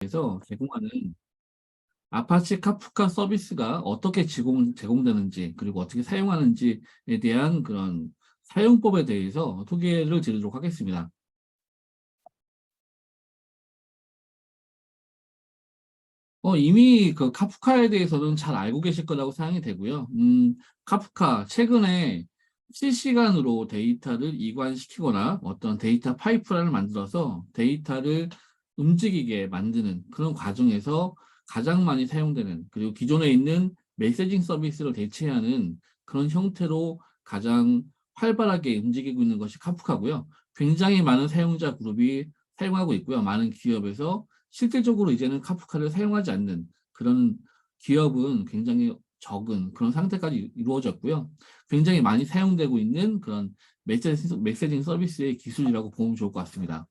에서 제공하는 아파치 카프카 서비스가 어떻게 제공되는지 그리고 어떻게 사용하는지에 대한 그런 사용법에 대해서 소개를 드리도록 하겠습니다. 이미 그 카프카에 대해서는 잘 알고 계실 거라고 생각이 되고요. 카프카 최근에 실시간으로 데이터를 이관시키거나 어떤 데이터 파이프라인을 만들어서 데이터를 움직이게 만드는 그런 과정에서 가장 많이 사용되는, 그리고 기존에 있는 메시징 서비스를 대체하는 그런 형태로 가장 활발하게 움직이고 있는 것이 카프카고요. 굉장히 많은 사용자 그룹이 사용하고 있고요. 많은 기업에서 실질적으로 이제는 카프카를 사용하지 않는 그런 기업은 굉장히 적은 그런 상태까지 이루어졌고요. 굉장히 많이 사용되고 있는 그런 메시징 서비스의 기술이라고 보면 좋을 것 같습니다.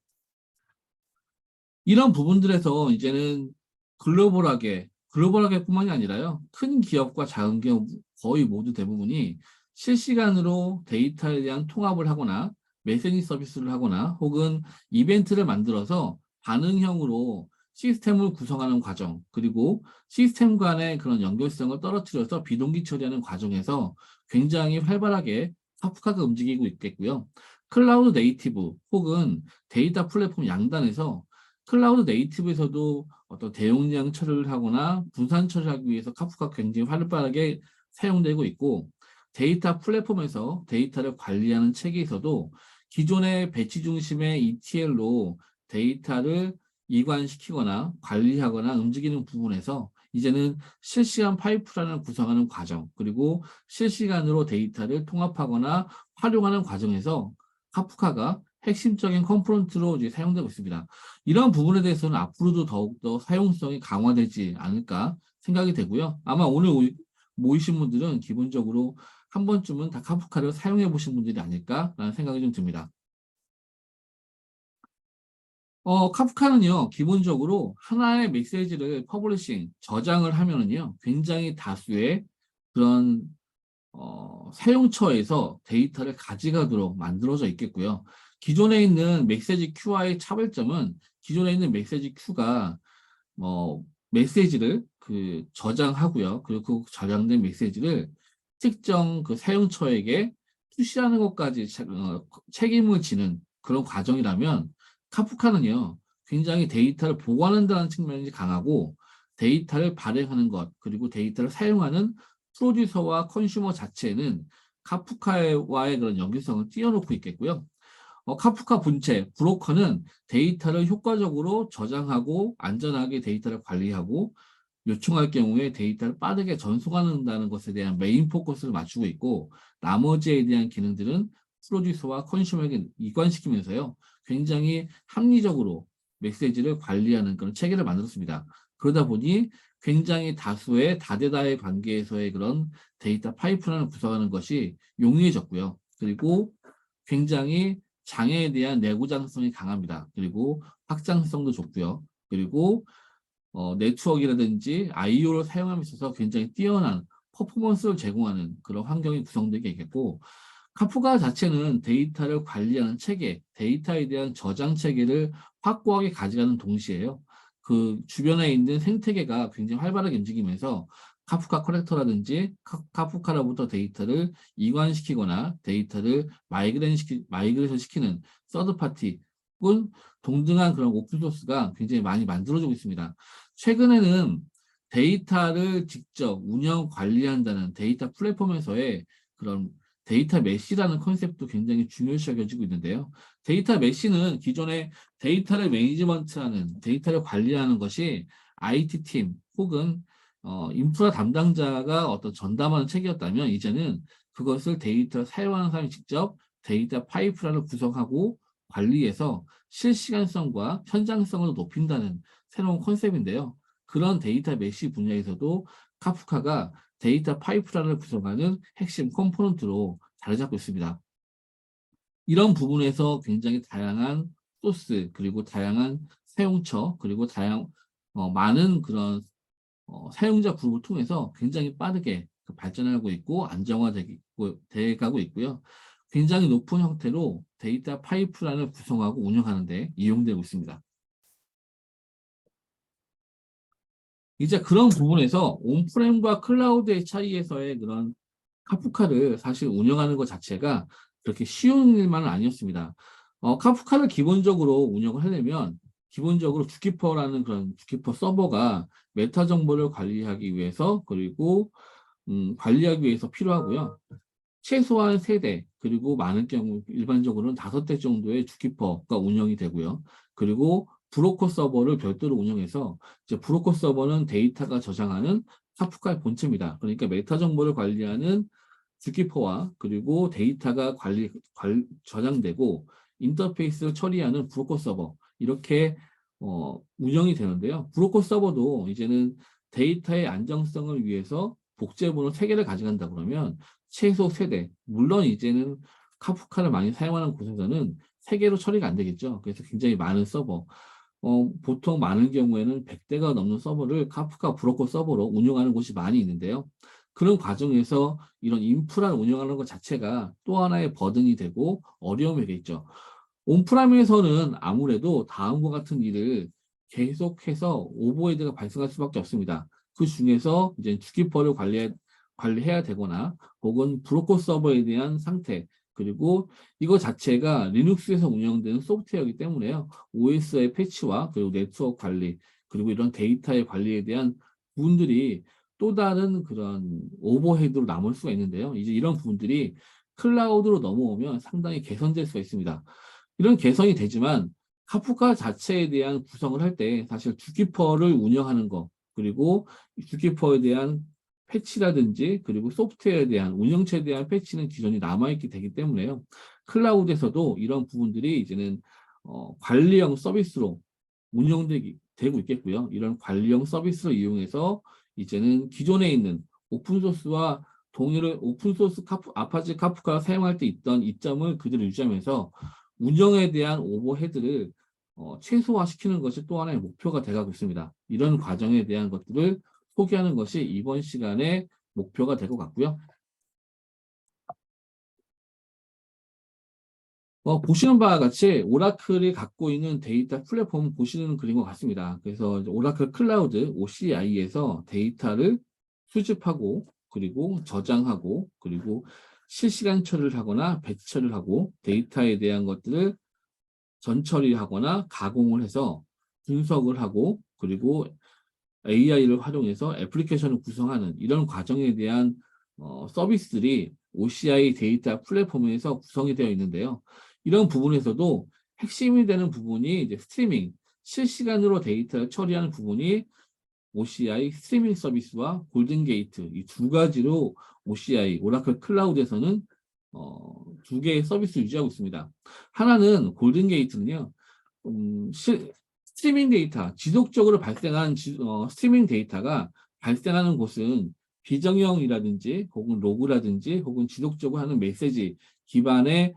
이런 부분들에서 이제는 글로벌하게뿐만이 아니라요. 큰 기업과 작은 기업 거의 모두 대부분이 실시간으로 데이터에 대한 통합을 하거나 메시징 서비스를 하거나 혹은 이벤트를 만들어서 반응형으로 시스템을 구성하는 과정, 그리고 시스템 간의 그런 연결성을 떨어뜨려서 비동기 처리하는 과정에서 굉장히 활발하게 카프카가 움직이고 있겠고요. 클라우드 네이티브 혹은 데이터 플랫폼 양단에서 클라우드 네이티브에서도 어떤 대용량 처리를 하거나 분산 처리하기 위해서 카프카 굉장히 활발하게 사용되고 있고, 데이터 플랫폼에서 데이터를 관리하는 체계에서도 기존의 배치 중심의 ETL로 데이터를 이관시키거나 관리하거나 움직이는 부분에서 이제는 실시간 파이프라인을 구성하는 과정, 그리고 실시간으로 데이터를 통합하거나 활용하는 과정에서 카프카가 핵심적인 컴포넌트로 이제 사용되고 있습니다. 이런 부분에 대해서는 앞으로도 더욱더 사용성이 강화되지 않을까 생각이 되고요. 아마 오늘 모이신 분들은 기본적으로 한 번쯤은 다 카프카를 사용해 보신 분들이 아닐까라는 생각이 좀 듭니다. 카프카는요, 기본적으로 하나의 메시지를 퍼블리싱, 저장을 하면은요, 굉장히 다수의 그런 사용처에서 데이터를 가져가도록 만들어져 있겠고요. 기존에 있는 메시지 큐와의 차별점은 기존에 있는 메시지 큐가 메시지를 그 저장하고요. 그리고 그 저장된 메시지를 특정 그 사용처에게 푸시하는 것까지 책임을 지는 그런 과정이라면 카프카는요, 굉장히 데이터를 보관한다는 측면이 강하고 데이터를 발행하는 것, 그리고 데이터를 사용하는 프로듀서와 컨슈머 자체는 카프카와의 그런 연결성을 띄워놓고 있겠고요. 카프카 본체, 브로커는 데이터를 효과적으로 저장하고 안전하게 데이터를 관리하고 요청할 경우에 데이터를 빠르게 전송한다는 것에 대한 메인 포커스를 맞추고 있고, 나머지에 대한 기능들은 프로듀서와 컨슈머에게 이관시키면서요, 굉장히 합리적으로 메시지를 관리하는 그런 체계를 만들었습니다. 그러다 보니 굉장히 다수의 다대다의 관계에서의 그런 데이터 파이프라인을 구성하는 것이 용이해졌고요. 그리고 굉장히 장애에 대한 내구장성이 강합니다. 그리고 확장성도 좋고요. 그리고 네트워크라든지 IO를 사용함에 있어서 굉장히 뛰어난 퍼포먼스를 제공하는 그런 환경이 구성되게 있겠고, 카프카 자체는 데이터를 관리하는 체계, 데이터에 대한 저장 체계를 확고하게 가져가는 동시에요. 그 주변에 있는 생태계가 굉장히 활발하게 움직이면서 카프카 커넥터라든지 카프카로부터 데이터를 이관시키거나 데이터를 마이그레이션 시키는 서드파티 혹은 동등한 그런 오픈소스가 굉장히 많이 만들어지고 있습니다. 최근에는 데이터를 직접 운영 관리한다는 데이터 플랫폼에서의 그런 데이터 메시라는 컨셉도 굉장히 중요시 여겨지고 있는데요. 데이터 메시는 기존에 데이터를 매니지먼트하는, 데이터를 관리하는 것이 IT팀 혹은 인프라 담당자가 어떤 전담하는 책이었다면 이제는 그것을 데이터를 사용하는 사람이 직접 데이터 파이프라인을 구성하고 관리해서 실시간성과 현장성을 높인다는 새로운 컨셉인데요. 그런 데이터 메시 분야에서도 카프카가 데이터 파이프라인을 구성하는 핵심 컴포넌트로 자리 잡고 있습니다. 이런 부분에서 굉장히 다양한 소스, 그리고 다양한 사용처, 그리고 많은 그런 사용자 그룹을 통해서 굉장히 빠르게 발전하고 있고 돼가고 있고요. 굉장히 높은 형태로 데이터 파이프라인을 구성하고 운영하는 데 이용되고 있습니다. 이제 그런 부분에서 온프렘과 클라우드의 차이에서의 그런 카프카를 사실 운영하는 것 자체가 그렇게 쉬운 일만은 아니었습니다. 카프카를 기본적으로 운영을 하려면 기본적으로 주키퍼라는 그런 주키퍼 서버가 메타 정보를 관리하기 위해서 그리고 관리하기 위해서 필요하고요. 최소한 3대, 그리고 많은 경우 일반적으로는 5대 정도의 주키퍼가 운영이 되고요. 그리고 브로커 서버를 별도로 운영해서 이제 브로커 서버는 데이터가 저장하는 카프카의 본체입니다. 그러니까 메타 정보를 관리하는 주키퍼와 그리고 데이터가 저장되고 인터페이스를 처리하는 브로커 서버 이렇게 운영이 되는데요. 브로커 서버도 이제는 데이터의 안정성을 위해서 복제번호 3개를 가져간다 그러면 최소 3대, 물론 이제는 카프카를 많이 사용하는 곳에서는 3개로 처리가 안 되겠죠. 그래서 굉장히 많은 서버, 보통 많은 경우에는 100대가 넘는 서버를 카프카 브로커 서버로 운영하는 곳이 많이 있는데요. 그런 과정에서 이런 인프라를 운영하는 것 자체가 또 하나의 버든이 되고 어려움이겠죠. 온프라임에서는 아무래도 다음과 같은 일을 계속해서 오버헤드가 발생할 수밖에 없습니다. 그 중에서 이제 주기퍼를 관리해야 되거나 혹은 브로커 서버에 대한 상태 그리고 이거 자체가 리눅스에서 운영되는 소프트웨어이기 때문에요. OS의 패치와 그리고 네트워크 관리 그리고 이런 데이터의 관리에 대한 부분들이 또 다른 그런 오버헤드로 남을 수가 있는데요. 이제 이런 부분들이 클라우드로 넘어오면 상당히 개선될 수가 있습니다. 이런 개선이 되지만 카프카 자체에 대한 구성을 할 때 사실 주기퍼를 운영하는 거 그리고 주기퍼에 대한 패치라든지 그리고 소프트웨어에 대한 운영체에 대한 패치는 기존이 남아있게 되기 때문에요. 클라우드에서도 이런 부분들이 이제는 관리형 서비스로 되고 있겠고요. 이런 관리형 서비스를 이용해서 이제는 기존에 있는 오픈소스와 동일한 오픈소스 아파치 카프카가 사용할 때 있던 이점을 그대로 유지하면서 운영에 대한 오버헤드를 최소화시키는 것이 또 하나의 목표가 되어가고 있습니다. 이런 과정에 대한 것들을 소개하는 것이 이번 시간의 목표가 될 것 같고요. 보시는 바와 같이 오라클이 갖고 있는 데이터 플랫폼 보시는 그림과 같습니다. 그래서 오라클 클라우드 OCI에서 데이터를 수집하고 그리고 저장하고 그리고 실시간 처리를 하거나 배치 처리를 하고 데이터에 대한 것들을 전처리하거나 가공을 해서 분석을 하고 그리고 AI를 활용해서 애플리케이션을 구성하는 이런 과정에 대한 서비스들이 OCI 데이터 플랫폼에서 구성이 되어 있는데요. 이런 부분에서도 핵심이 되는 부분이 이제 스트리밍, 실시간으로 데이터를 처리하는 부분이 OCI 스트리밍 서비스와 골든 게이트 이 두 가지로 OCI 오라클 클라우드에서는 두 개의 서비스 유지하고 있습니다. 하나는 골든 게이트는요. 스트리밍 데이터, 지속적으로 발생한 스트리밍 데이터가 발생하는 곳은 비정형이라든지 혹은 로그라든지 혹은 지속적으로 하는 메시지 기반의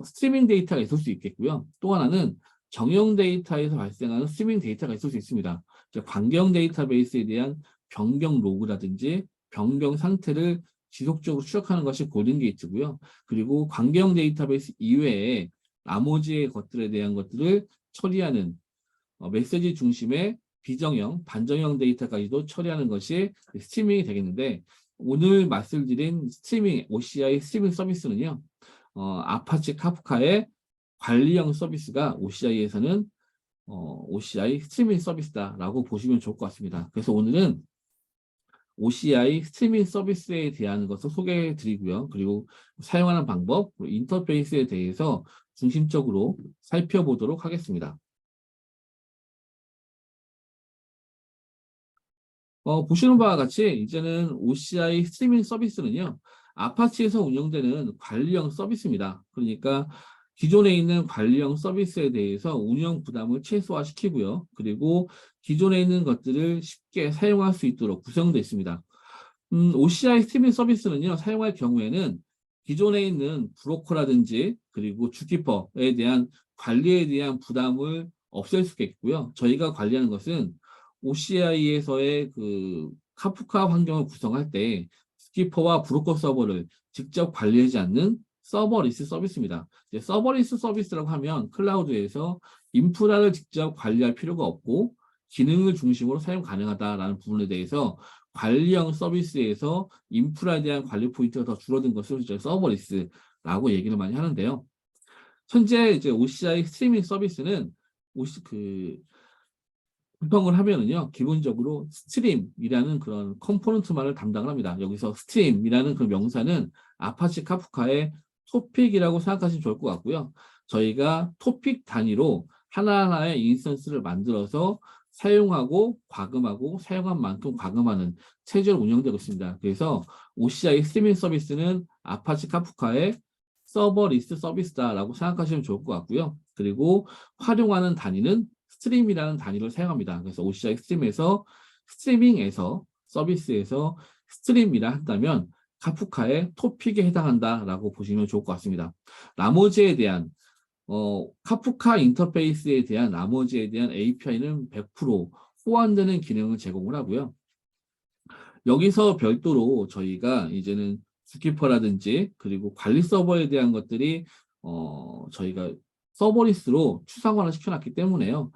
스트리밍 데이터가 있을 수 있겠고요. 또 하나는 정형 데이터에서 발생하는 스트리밍 데이터가 있을 수 있습니다. 관계형 데이터베이스에 대한 변경 로그라든지 변경 상태를 지속적으로 추적하는 것이 골든 게이트고요. 그리고 관계형 데이터베이스 이외에 나머지의 것들에 대한 것들을 처리하는 메시지 중심의 비정형, 반정형 데이터까지도 처리하는 것이 스트리밍이 되겠는데 오늘 말씀드린 스트리밍, OCI 스트리밍 서비스는요. 아파치 카프카의 관리형 서비스가 OCI에서는 OCI 스트리밍 서비스다라고 보시면 좋을 것 같습니다. 그래서 오늘은 OCI 스트리밍 서비스에 대한 것을 소개해 드리고요. 그리고 사용하는 방법, 인터페이스에 대해서 중심적으로 살펴보도록 하겠습니다. 보시는 바와 같이 이제는 OCI 스트리밍 서비스는요. 아파치에서 운영되는 관리형 서비스입니다. 그러니까 기존에 있는 관리형 서비스에 대해서 운영 부담을 최소화시키고요. 그리고 기존에 있는 것들을 쉽게 사용할 수 있도록 구성되어 있습니다. OCI 스트리밍 서비스는요. 사용할 경우에는 기존에 있는 브로커라든지 그리고 주키퍼에 대한 관리에 대한 부담을 없앨 수가 있고요. 저희가 관리하는 것은 OCI에서의 그 카프카 환경을 구성할 때 스키퍼와 브로커 서버를 직접 관리하지 않는 서버리스 서비스입니다. 이제 서버리스 서비스라고 하면 클라우드에서 인프라를 직접 관리할 필요가 없고 기능을 중심으로 사용 가능하다라는 부분에 대해서 관리형 서비스에서 인프라에 대한 관리 포인트가 더 줄어든 것을 이제 서버리스라고 얘기를 많이 하는데요. 현재 이제 OCI 스트리밍 서비스는 구성을 하면은요, 기본적으로 스트림이라는 그런 컴포넌트만을 담당을 합니다. 여기서 스트림이라는 그 명사는 아파치 카프카의 토픽이라고 생각하시면 좋을 것 같고요. 저희가 토픽 단위로 하나하나의 인스턴스를 만들어서 사용하고 과금하고 사용한 만큼 과금하는 체제로 운영되고 있습니다. 그래서 OCI 스트리밍 서비스는 아파치 카프카의 서버 리스트 서비스다라고 생각하시면 좋을 것 같고요. 그리고 활용하는 단위는 스트림이라는 단위를 사용합니다. 그래서 OCI 스트림에서 스트리밍에서 서비스에서 스트림이라 한다면 카프카의 토픽에 해당한다라고 보시면 좋을 것 같습니다. 나머지에 대한 카프카 인터페이스에 대한 나머지에 대한 API는 100% 호환되는 기능을 제공을 하고요. 여기서 별도로 저희가 이제는 스키퍼라든지 그리고 관리 서버에 대한 것들이 저희가 서버리스로 추상화를 시켜놨기 때문에요.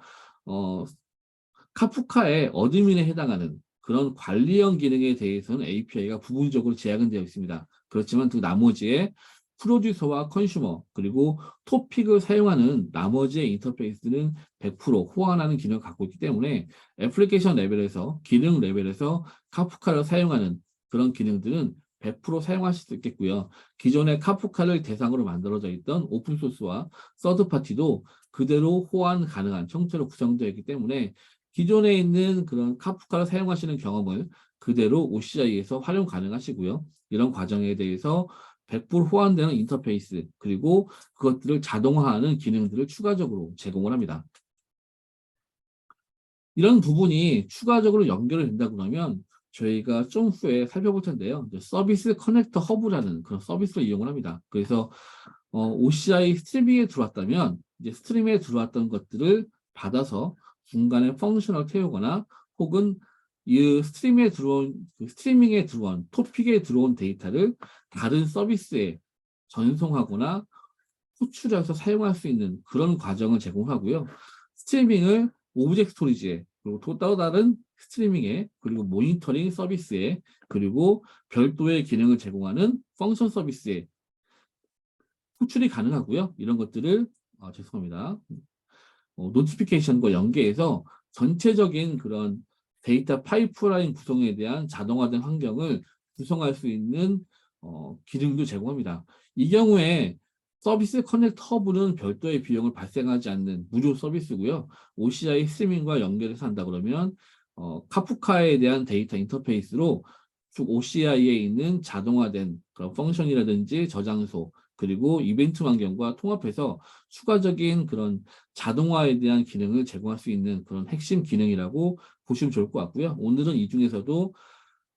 카프카의 어드민에 해당하는 그런 관리형 기능에 대해서는 API가 부분적으로 제약은 되어 있습니다. 그렇지만 그 나머지의 프로듀서와 컨슈머 그리고 토픽을 사용하는 나머지의 인터페이스는 100% 호환하는 기능을 갖고 있기 때문에 애플리케이션 레벨에서 기능 레벨에서 카프카를 사용하는 그런 기능들은 100% 사용하실 수 있겠고요. 기존의 카프카를 대상으로 만들어져 있던 오픈소스와 서드파티도 그대로 호환 가능한 형태로 구성되어 있기 때문에 기존에 있는 그런 카프카를 사용하시는 경험을 그대로 OCI에서 활용 가능하시고요. 이런 과정에 대해서 100% 호환되는 인터페이스 그리고 그것들을 자동화하는 기능들을 추가적으로 제공을 합니다. 이런 부분이 추가적으로 연결이 된다고 하면 저희가 좀 후에 살펴볼 텐데요. 서비스 커넥터 허브라는 그런 서비스를 이용을 합니다. 그래서 OCI 스트리밍에 들어왔다면 이제 스트리밍에 들어왔던 것들을 받아서 중간에 펑션을 태우거나 혹은 이 스트리밍에 들어온 토픽에 들어온 데이터를 다른 서비스에 전송하거나 호출해서 사용할 수 있는 그런 과정을 제공하고요. 스트리밍을 오브젝트 스토리지에 그리고 또 다른 스트리밍에 그리고 모니터링 서비스에 그리고 별도의 기능을 제공하는 펑션 서비스에 호출이 가능하고요. 이런 것들을 죄송합니다. 노티피케이션과 연계해서 전체적인 그런 데이터 파이프라인 구성에 대한 자동화된 환경을 구성할 수 있는 기능도 제공합니다. 이 경우에 서비스 커넥트 허브는 별도의 비용을 발생하지 않는 무료 서비스고요. OCI 스트리밍과 연결해서 한다 그러면 카프카에 대한 데이터 인터페이스로 쭉 OCI에 있는 자동화된 그런 펑션이라든지 저장소 그리고 이벤트 환경과 통합해서 추가적인 그런 자동화에 대한 기능을 제공할 수 있는 그런 핵심 기능이라고 보시면 좋을 것 같고요. 오늘은 이 중에서도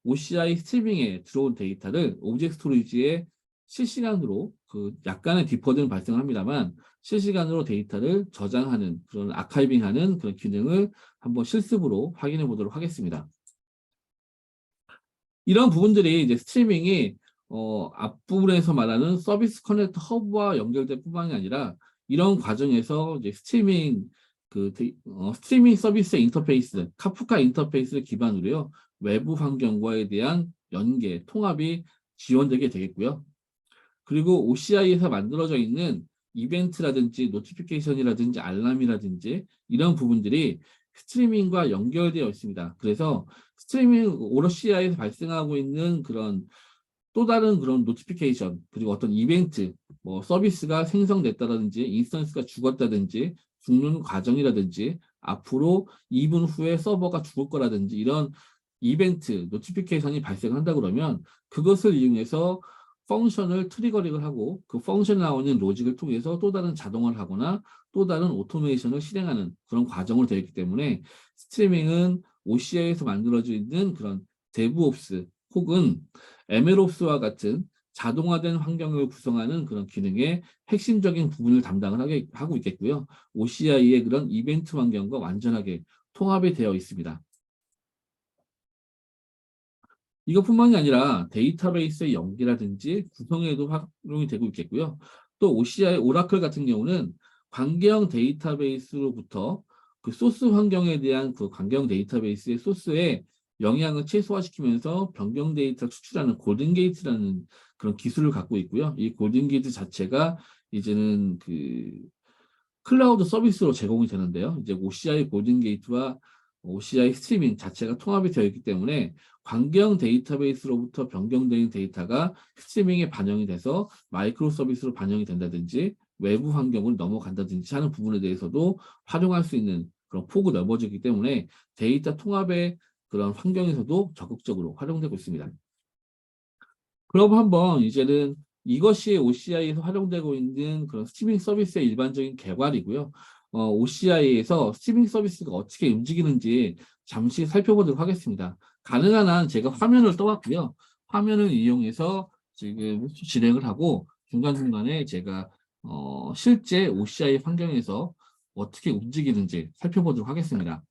OCI 스트리밍에 들어온 데이터를 오브젝트 스토리지에 실시간으로 그 약간의 디퍼드는 발생합니다만 실시간으로 데이터를 저장하는 그런 아카이빙하는 그런 기능을 한번 실습으로 확인해 보도록 하겠습니다. 이런 부분들이 이제 스트리밍이 앞부분에서 말하는 서비스 커넥터 허브와 연결될 뿐만이 아니라 이런 과정에서 이제 스트리밍 서비스의 인터페이스, 카프카 인터페이스를 기반으로요. 외부 환경과에 대한 연계, 통합이 지원되게 되겠고요. 그리고 OCI에서 만들어져 있는 이벤트라든지 노티피케이션이라든지 알람이라든지 이런 부분들이 스트리밍과 연결되어 있습니다. 그래서 스트리밍 OCI에서 발생하고 있는 그런 또 다른 그런 노티피케이션 그리고 어떤 이벤트 뭐 서비스가 생성됐다든지 인스턴스가 죽었다든지 죽는 과정이라든지 앞으로 2분 후에 서버가 죽을 거라든지 이런 이벤트 노티피케이션이 발생한다 그러면 그것을 이용해서 펑션을 트리거링을 하고 그 펑션에 나오는 로직을 통해서 또 다른 자동화를 하거나 또 다른 오토메이션을 실행하는 그런 과정으로 되어 있기 때문에 스트리밍은 OCI에서 만들어져 있는 그런 데브옵스 혹은 MLOps와 같은 자동화된 환경을 구성하는 그런 기능의 핵심적인 부분을 담당을 하고 있겠고요. OCI의 그런 이벤트 환경과 완전하게 통합이 되어 있습니다. 이것뿐만이 아니라 데이터베이스의 연계라든지 구성에도 활용이 되고 있겠고요. 또 OCI 오라클 같은 경우는 관계형 데이터베이스로부터 그 소스 환경에 대한 그 관경 데이터베이스의 소스에 영향을 최소화시키면서 변경 데이터를 추출하는 골든 게이트라는 그런 기술을 갖고 있고요. 이 골든 게이트 자체가 이제는 그 클라우드 서비스로 제공이 되는데요. 이제 OCI 골든 게이트와 OCI 스트리밍 자체가 통합이 되어 있기 때문에 관경 데이터베이스로부터 변경된 데이터가 스트리밍에 반영이 돼서 마이크로 서비스로 반영이 된다든지 외부 환경을 넘어간다든지 하는 부분에 대해서도 활용할 수 있는 그런 폭이 넓어지기 때문에 데이터 통합의 그런 환경에서도 적극적으로 활용되고 있습니다. 그럼 한번 이제는 이것이 OCI에서 활용되고 있는 그런 스트리밍 서비스의 일반적인 개괄이고요. OCI에서 스트리밍 서비스가 어떻게 움직이는지 잠시 살펴보도록 하겠습니다. 가능한 한 제가 화면을 떠왔고요. 화면을 이용해서 지금 진행을 하고 중간중간에 제가 실제 OCI 환경에서 어떻게 움직이는지 살펴보도록 하겠습니다.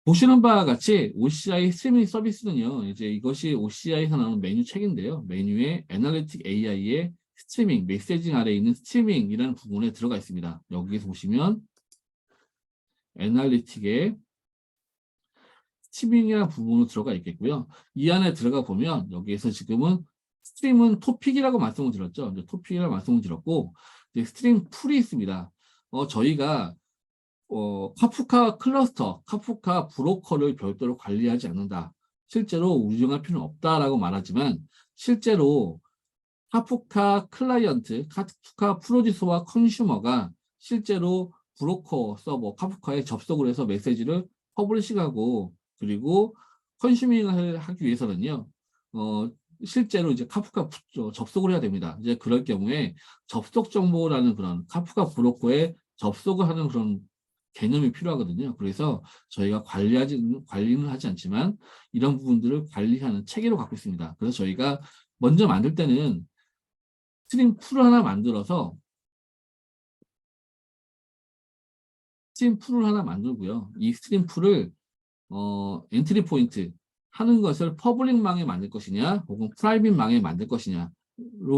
보시는 바와 같이 OCI 스트리밍 서비스는요, 이제 이것이 OCI에서 나오는 메뉴 책인데요. 메뉴에 애널리틱 AI의 스트리밍, 메시징 아래에 있는 스트리밍이라는 부분에 들어가 있습니다. 여기서 보시면 애널리틱의 스트리밍이라는 부분으로 들어가 있겠고요. 이 안에 들어가 보면 여기에서 지금은 스트림은 토픽이라고 말씀을 드렸죠. 이제 토픽이라고 말씀을 드렸고, 이제 스트림 풀이 있습니다. 저희가 카프카 클러스터, 카프카 브로커를 별도로 관리하지 않는다. 실제로 운영할 필요는 없다라고 말하지만 실제로 카프카 클라이언트, 카프카 프로듀서와 컨슈머가 실제로 브로커 서버 카프카에 접속을 해서 메시지를 퍼블리싱하고 그리고 컨슈밍을 하기 위해서는요. 실제로 이제 카프카 접속을 해야 됩니다. 이제 그럴 경우에 접속 정보라는 그런 카프카 브로커에 접속을 하는 그런 개념이 필요하거든요. 그래서 저희가 관리는 하지 않지만 이런 부분들을 관리하는 체계로 갖고 있습니다. 그래서 저희가 먼저 만들 때는 스트림 풀을 하나 만들어서 스트림 풀을 하나 만들고요. 이 스트림 풀을 엔트리 포인트 하는 것을 퍼블릭망에 만들 것이냐 혹은 프라이빗망에 만들 것이냐로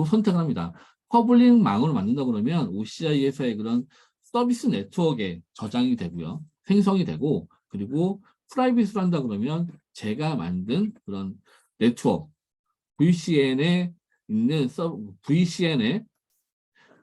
선택합니다. 퍼블릭망으로 만든다 그러면 OCI에서의 그런 서비스 네트워크에 저장이 되고요. 생성이 되고 그리고 프라이빗으로 한다 그러면 제가 만든 그런 네트워크 VCN에 있는 VCN에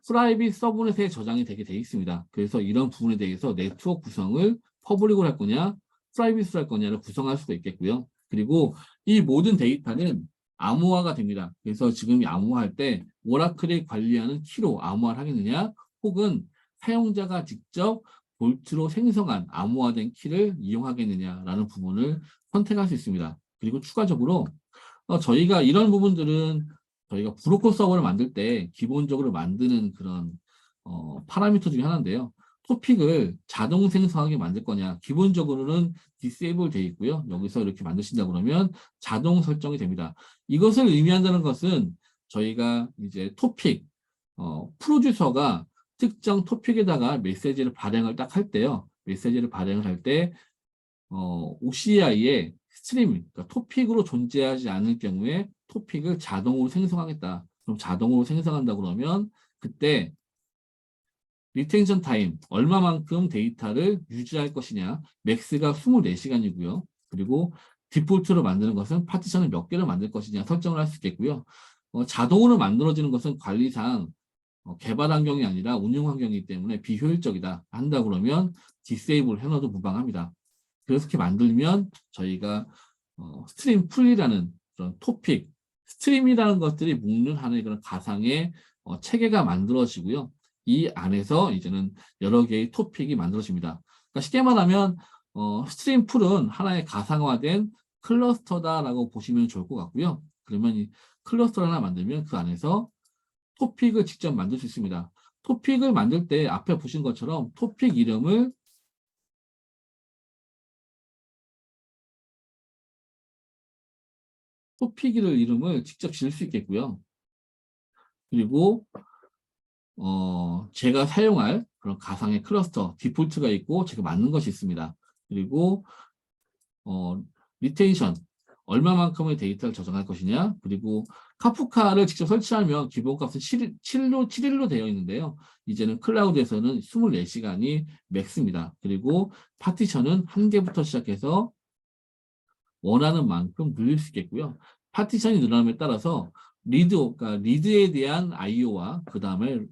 프라이빗 서브넷에 저장이 되게 돼 있습니다. 그래서 이런 부분에 대해서 네트워크 구성을 퍼블릭으로 할 거냐 프라이빗으로 할 거냐를 구성할 수도 있겠고요. 그리고 이 모든 데이터는 암호화가 됩니다. 그래서 지금 이 암호화할 때 오라클이 관리하는 키로 암호화를 하겠느냐 혹은 사용자가 직접 볼트로 생성한 암호화된 키를 이용하겠느냐라는 부분을 선택할 수 있습니다. 그리고 추가적으로 저희가 이런 부분들은 저희가 브로커 서버를 만들 때 기본적으로 만드는 그런 파라미터 중에 하나인데요. 토픽을 자동 생성하게 만들 거냐. 기본적으로는 디세이블 되어 있고요. 여기서 이렇게 만드신다 그러면 자동 설정이 됩니다. 이것을 의미한다는 것은 저희가 이제 토픽, 프로듀서가 특정 토픽에다가 메시지를 발행을 딱 할 때요. 메시지를 발행을 할 때, OCI의 스트림, 그러니까 토픽으로 존재하지 않을 경우에 토픽을 자동으로 생성하겠다. 그럼 자동으로 생성한다 그러면 그때 리텐션 타임, 얼마만큼 데이터를 유지할 것이냐. 맥스가 24시간이고요. 그리고 디폴트로 만드는 것은 파티션을 몇 개를 만들 것이냐 설정을 할 수 있겠고요. 자동으로 만들어지는 것은 관리상 개발 환경이 아니라 운영 환경이기 때문에 비효율적이다 한다 그러면 디세이블 해놔도 무방합니다. 그렇게 만들면 저희가 스트림 풀이라는 그런 토픽, 스트림이라는 것들이 묶는 하나의 그런 가상의 체계가 만들어지고요. 이 안에서 이제는 여러 개의 토픽이 만들어집니다. 그러니까 쉽게 말하면 스트림 풀은 하나의 가상화된 클러스터다라고 보시면 좋을 것 같고요. 그러면 이 클러스터를 하나 만들면 그 안에서 토픽을 직접 만들 수 있습니다. 토픽을 만들 때 앞에 보신 것처럼 토픽 이름을 이름을 직접 지을 수 있겠고요. 그리고 제가 사용할 그런 가상의 클러스터 디폴트가 있고 제가 만든 것이 있습니다. 그리고 리텐션 얼마만큼의 데이터를 저장할 것이냐, 그리고 카프카를 직접 설치하면 기본값은 7일로 되어 있는데요. 이제는 클라우드에서는 24시간이 맥스입니다. 그리고 파티션은 1개부터 시작해서 원하는 만큼 늘릴 수 있겠고요. 파티션이 늘어남에 따라서 그러니까 리드에 대한 IO와 그 다음에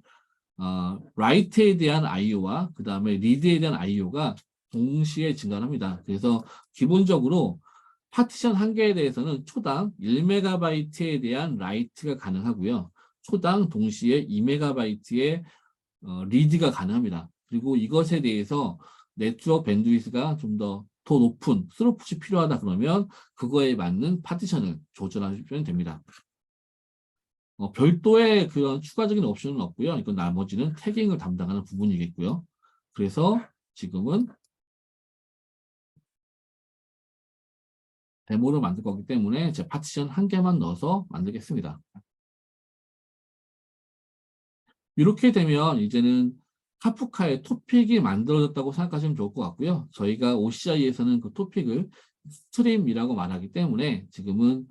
라이트에 대한 IO와 그 다음에 리드에 대한 IO가 동시에 증가합니다. 그래서 기본적으로 파티션 한 개에 대해서는 초당 1MB에 대한 라이트가 가능하고요. 초당 동시에 2MB의 리드가 가능합니다. 그리고 이것에 대해서 네트워크 밴드위스가 좀 더 높은 스루풋이 필요하다 그러면 그거에 맞는 파티션을 조절하시면 됩니다. 별도의 그런 추가적인 옵션은 없고요. 이건 나머지는 태깅을 담당하는 부분이겠고요. 그래서 지금은 데모를 만들 거기 때문에 제 파티션 한 개만 넣어서 만들겠습니다. 이렇게 되면 이제는 카프카의 토픽이 만들어졌다고 생각하시면 좋을 것 같고요. 저희가 OCI에서는 그 토픽을 스트림이라고 말하기 때문에 지금은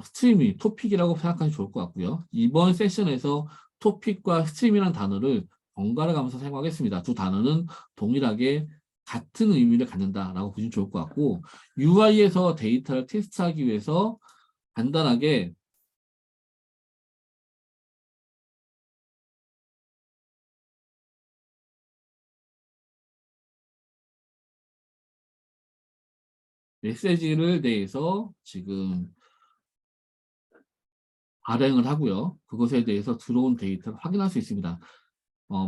스트림이 토픽이라고 생각하시면 좋을 것 같고요. 이번 세션에서 토픽과 스트림이라는 단어를 번갈아 가면서 사용하겠습니다. 두 단어는 동일하게 같은 의미를 갖는다라고 보시면 좋을 것 같고, UI에서 데이터를 테스트하기 위해서 간단하게 메시지를 대해서 지금 발행을 하고요. 그것에 대해서 들어온 데이터를 확인할 수 있습니다.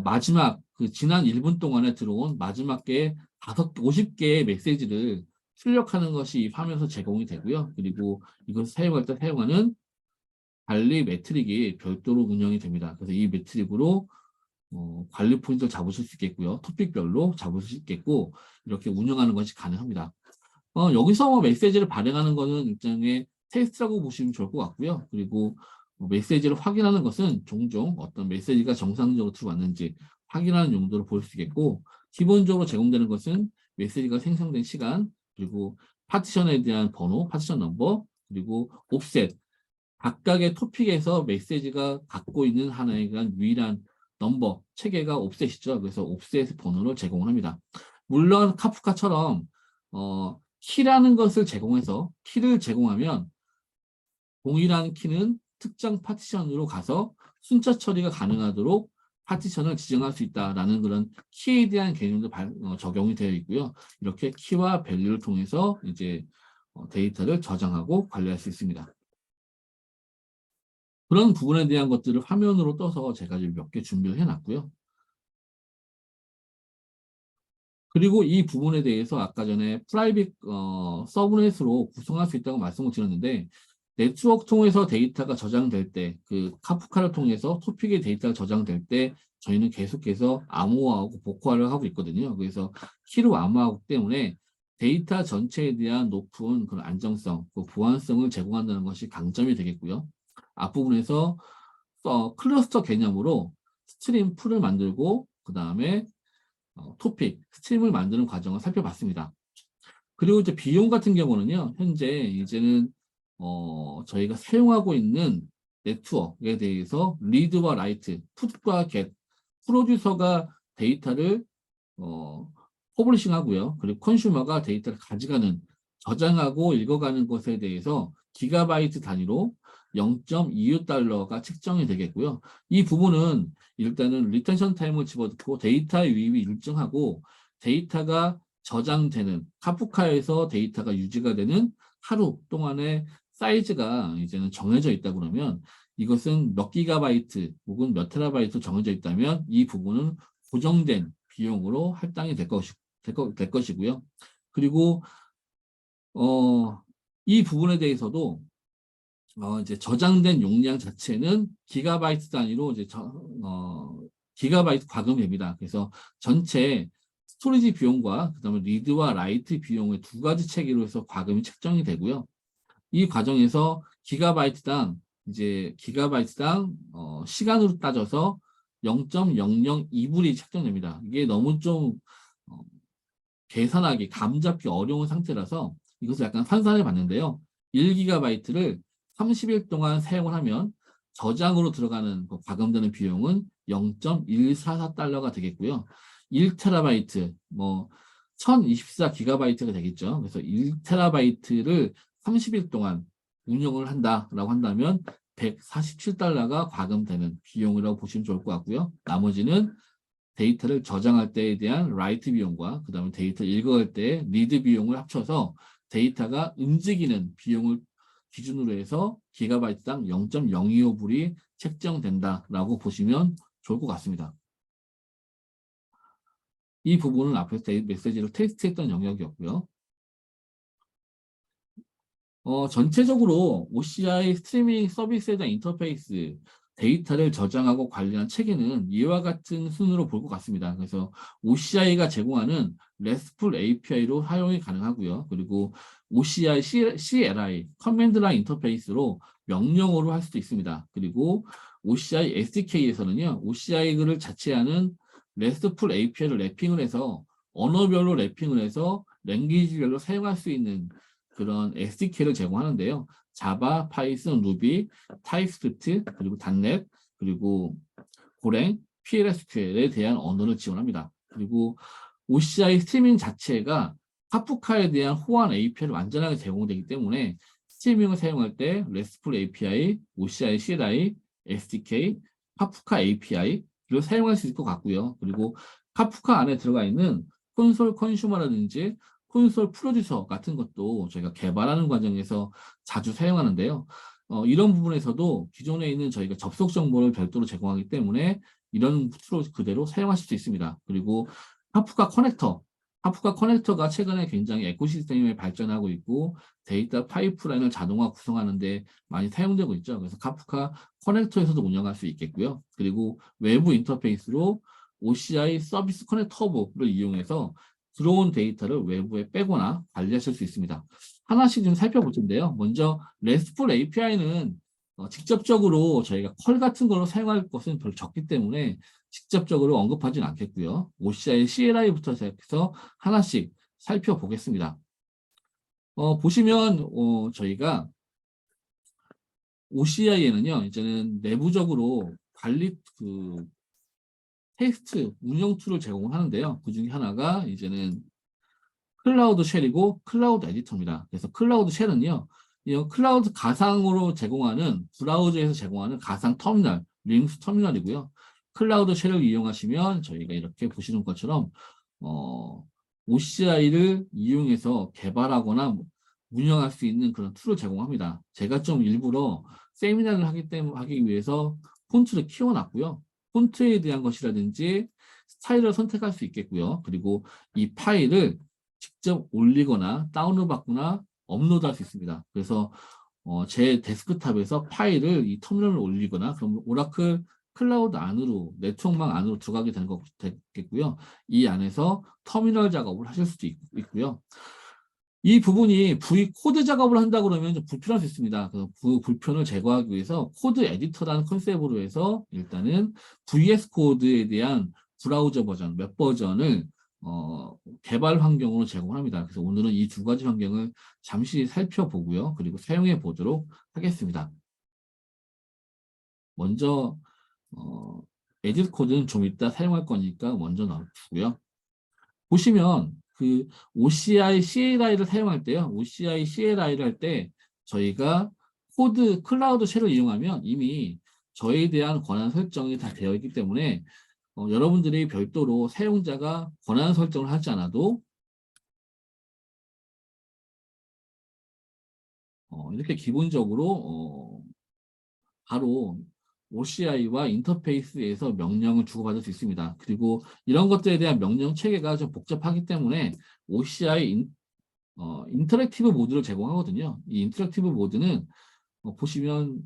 마지막 지난 1분 동안에 들어온 마지막 게 50개의 메시지를 출력하는 것이 이 화면에서 제공이 되고요. 그리고 이것을 사용할 때 사용하는 관리 매트릭이 별도로 운영이 됩니다. 그래서 이 매트릭으로 관리 포인트를 잡으실 수 있겠고요. 토픽별로 잡을 수 있겠고 이렇게 운영하는 것이 가능합니다. 여기서 메시지를 발행하는 것은 일종의 테스트라고 보시면 좋을 것 같고요. 그리고 메시지를 확인하는 것은 종종 어떤 메시지가 정상적으로 들어왔는지 확인하는 용도로 볼 수 있겠고, 기본적으로 제공되는 것은 메시지가 생성된 시간, 그리고 파티션에 대한 번호, 파티션 넘버, 그리고 옵셋, 각각의 토픽에서 메시지가 갖고 있는 하나에 대한 유일한 넘버, 체계가 옵셋이죠. 그래서 옵셋 번호를 제공을 합니다. 물론 카프카처럼 키라는 것을 제공해서 키를 제공하면 동일한 키는 특정 파티션으로 가서 순차 처리가 가능하도록 파티션을 지정할 수 있다라는 그런 키에 대한 개념도 적용이 되어 있고요. 이렇게 키와 밸류를 통해서 이제 데이터를 저장하고 관리할 수 있습니다. 그런 부분에 대한 것들을 화면으로 떠서 제가 지금 몇 개 준비를 해놨고요. 그리고 이 부분에 대해서 아까 전에 프라이빗 서브넷으로 구성할 수 있다고 말씀을 드렸는데, 네트워크 통해서 데이터가 저장될 때, 그 카프카를 통해서 토픽의 데이터가 저장될 때 저희는 계속해서 암호화하고 복호화를 하고 있거든요. 그래서 키로 암호화하기 때문에 데이터 전체에 대한 높은 그런 안정성, 그 보안성을 제공한다는 것이 강점이 되겠고요. 앞부분에서 클러스터 개념으로 스트림 풀을 만들고 그 다음에 토픽, 스트림을 만드는 과정을 살펴봤습니다. 그리고 이제 비용 같은 경우는요, 현재 이제는 저희가 사용하고 있는 네트워크에 대해서 리드와 라이트, 풋과 겟, 프로듀서가 데이터를 퍼블리싱 하고요. 그리고 컨슈머가 데이터를 가져가는, 저장하고 읽어가는 것에 대해서 기가바이트 단위로 0.26달러가 책정이 되겠고요. 이 부분은 일단은 리텐션 타임을 집어넣고 데이터의 유입이 일정하고 데이터가 저장되는 카프카에서 데이터가 유지가 되는 하루 동안의 사이즈가 이제는 정해져 있다 그러면 이것은 몇 기가바이트 혹은 몇 테라바이트 정해져 있다면 이 부분은 고정된 비용으로 할당이 될 것이고요. 그리고 이 부분에 대해서도 이제 저장된 용량 자체는 기가바이트 단위로 이제 기가바이트 과금됩니다. 그래서 전체 스토리지 비용과 그다음에 리드와 라이트 비용의 두 가지 체계로 해서 과금이 책정이 되고요. 이 과정에서 기가바이트당 시간으로 따져서 0.002불이 책정됩니다. 이게 너무 좀 계산하기, 감잡기 어려운 상태라서 이것을 약간 환산해 봤는데요. 1GB를 30일 동안 사용을 하면 저장으로 들어가는 과금되는 비용은 0.144달러가 되겠고요. 1TB, 뭐 1024GB가 되겠죠. 그래서 1TB를 30일 동안 운영을 한다라고 한다면 147달러가 과금되는 비용이라고 보시면 좋을 것 같고요. 나머지는 데이터를 저장할 때에 대한 라이트 비용과 그 다음에 데이터를 읽어갈 때의 리드 비용을 합쳐서 데이터가 움직이는 비용을 기준으로 해서 기가바이트당 0.025불이 책정된다라고 보시면 좋을 것 같습니다. 이 부분은 앞에서 메시지를 테스트했던 영역이었고요. 전체적으로 OCI 스트리밍 서비스에 대한 인터페이스, 데이터를 저장하고 관리한 체계는 이와 같은 순으로 볼 것 같습니다. 그래서 OCI가 제공하는 RESTful API로 사용이 가능하고요. 그리고 OCI CLI, 커맨드 라인 인터페이스로 명령어로 할 수도 있습니다. 그리고 OCI SDK에서는요, OCI를 자체하는 RESTful API를 랩핑을 해서 언어별로 랩핑을 해서 랭귀지별로 사용할 수 있는 그런 SDK를 제공하는데요. 자바, 파이썬, 루비, 타입스크립트, 그리고 닷넷, 그리고 고랭, PLSQL에 대한 언어를 지원합니다. 그리고 OCI 스트리밍 자체가 카프카에 대한 호환 API를 완전하게 제공되기 때문에 스트리밍을 사용할 때 RESTful API, OCI CLI, SDK, 카프카 API를 사용할 수 있을 것 같고요. 그리고 카프카 안에 들어가 있는 콘솔 컨슈머라든지 콘솔 프로듀서 같은 것도 저희가 개발하는 과정에서 자주 사용하는데요. 이런 부분에서도 기존에 있는 저희가 접속 정보를 별도로 제공하기 때문에 이런 툴을 그대로 사용하실 수 있습니다. 그리고 카프카 커넥터가 최근에 굉장히 에코시스템이 발전하고 있고 데이터 파이프라인을 자동화 구성하는 데 많이 사용되고 있죠. 그래서 카프카 커넥터에서도 운영할 수 있겠고요. 그리고 외부 인터페이스로 OCI 서비스 커넥터 허브를 이용해서 들어온 데이터를 외부에 빼거나 관리하실 수 있습니다. 하나씩 좀 살펴볼 텐데요. 먼저 RESTful API는 직접적으로 저희가 컬 같은 걸로 사용할 것은 별로 적기 때문에 직접적으로 언급하진 않겠고요. OCI, CLI부터 시작해서 하나씩 살펴보겠습니다. 보시면 저희가 OCI에는요, 이제는 내부적으로 관리 테스트 운영 툴을 제공하는데요. 그 중에 하나가 이제는 클라우드 쉘이고 클라우드 에디터입니다. 그래서 클라우드 쉘은요, 이 클라우드 가상으로 제공하는 브라우저에서 제공하는 가상 터미널, 링스 터미널이고요. 클라우드 쉘을 이용하시면 저희가 이렇게 보시는 것처럼 OCI를 이용해서 개발하거나 운영할 수 있는 그런 툴을 제공합니다. 제가 좀 일부러 세미나를 하기 위해서 폰트를 키워놨고요. 폰트에 대한 것이라든지 스타일을 선택할 수 있겠고요. 그리고 이 파일을 직접 올리거나 다운로드 받거나 업로드할 수 있습니다. 그래서 제 데스크탑에서 파일을 이 터미널로 올리거나 그럼 오라클 클라우드 안으로 네트워크망 안으로 들어가게 되는 거 되겠고요. 이 안에서 터미널 작업을 하실 수도 있고요. 이 부분이 V 코드 작업을 한다 그러면 좀 불편할 수 있습니다. 그 불편을 제거하기 위해서 코드 에디터라는 컨셉으로 해서 일단은 VS 코드에 대한 브라우저 버전, 웹 버전을 개발 환경으로 제공합니다. 그래서 오늘은 이 두 가지 환경을 잠시 살펴보고요. 그리고 사용해 보도록 하겠습니다. 먼저 에디트 코드는 좀 이따 사용할 거니까 먼저 넣어두고요. 보시면 그 OCI CLI를 사용할 때요. OCI CLI를 할 때 저희가 코드 클라우드 쉘을 이용하면 이미 저에 대한 권한 설정이 다 되어 있기 때문에 여러분들이 별도로 사용자가 권한 설정을 하지 않아도 이렇게 기본적으로 바로 OCI와 인터페이스에서 명령을 주고받을 수 있습니다. 그리고 이런 것들에 대한 명령 체계가 좀 복잡하기 때문에 OCI 인터랙티브 모드를 제공하거든요. 이 인터랙티브 모드는 보시면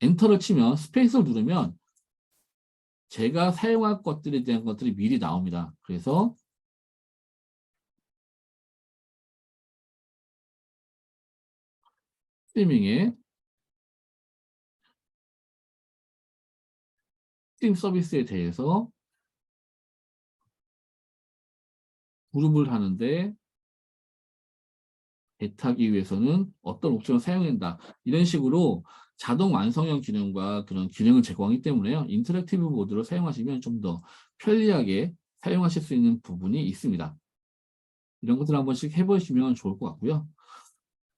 엔터를 치면 스페이스를 누르면 제가 사용할 것들에 대한 것들이 미리 나옵니다. 그래서 스트리밍의 스트림 서비스에 대해서 그룹을 하는데 배타하기 위해서는 어떤 옵션을 사용한다. 이런 식으로 자동 완성형 기능과 그런 기능을 제공하기 때문에요. 인터랙티브 모드를 사용하시면 좀 더 편리하게 사용하실 수 있는 부분이 있습니다. 이런 것들 한 번씩 해보시면 좋을 것 같고요.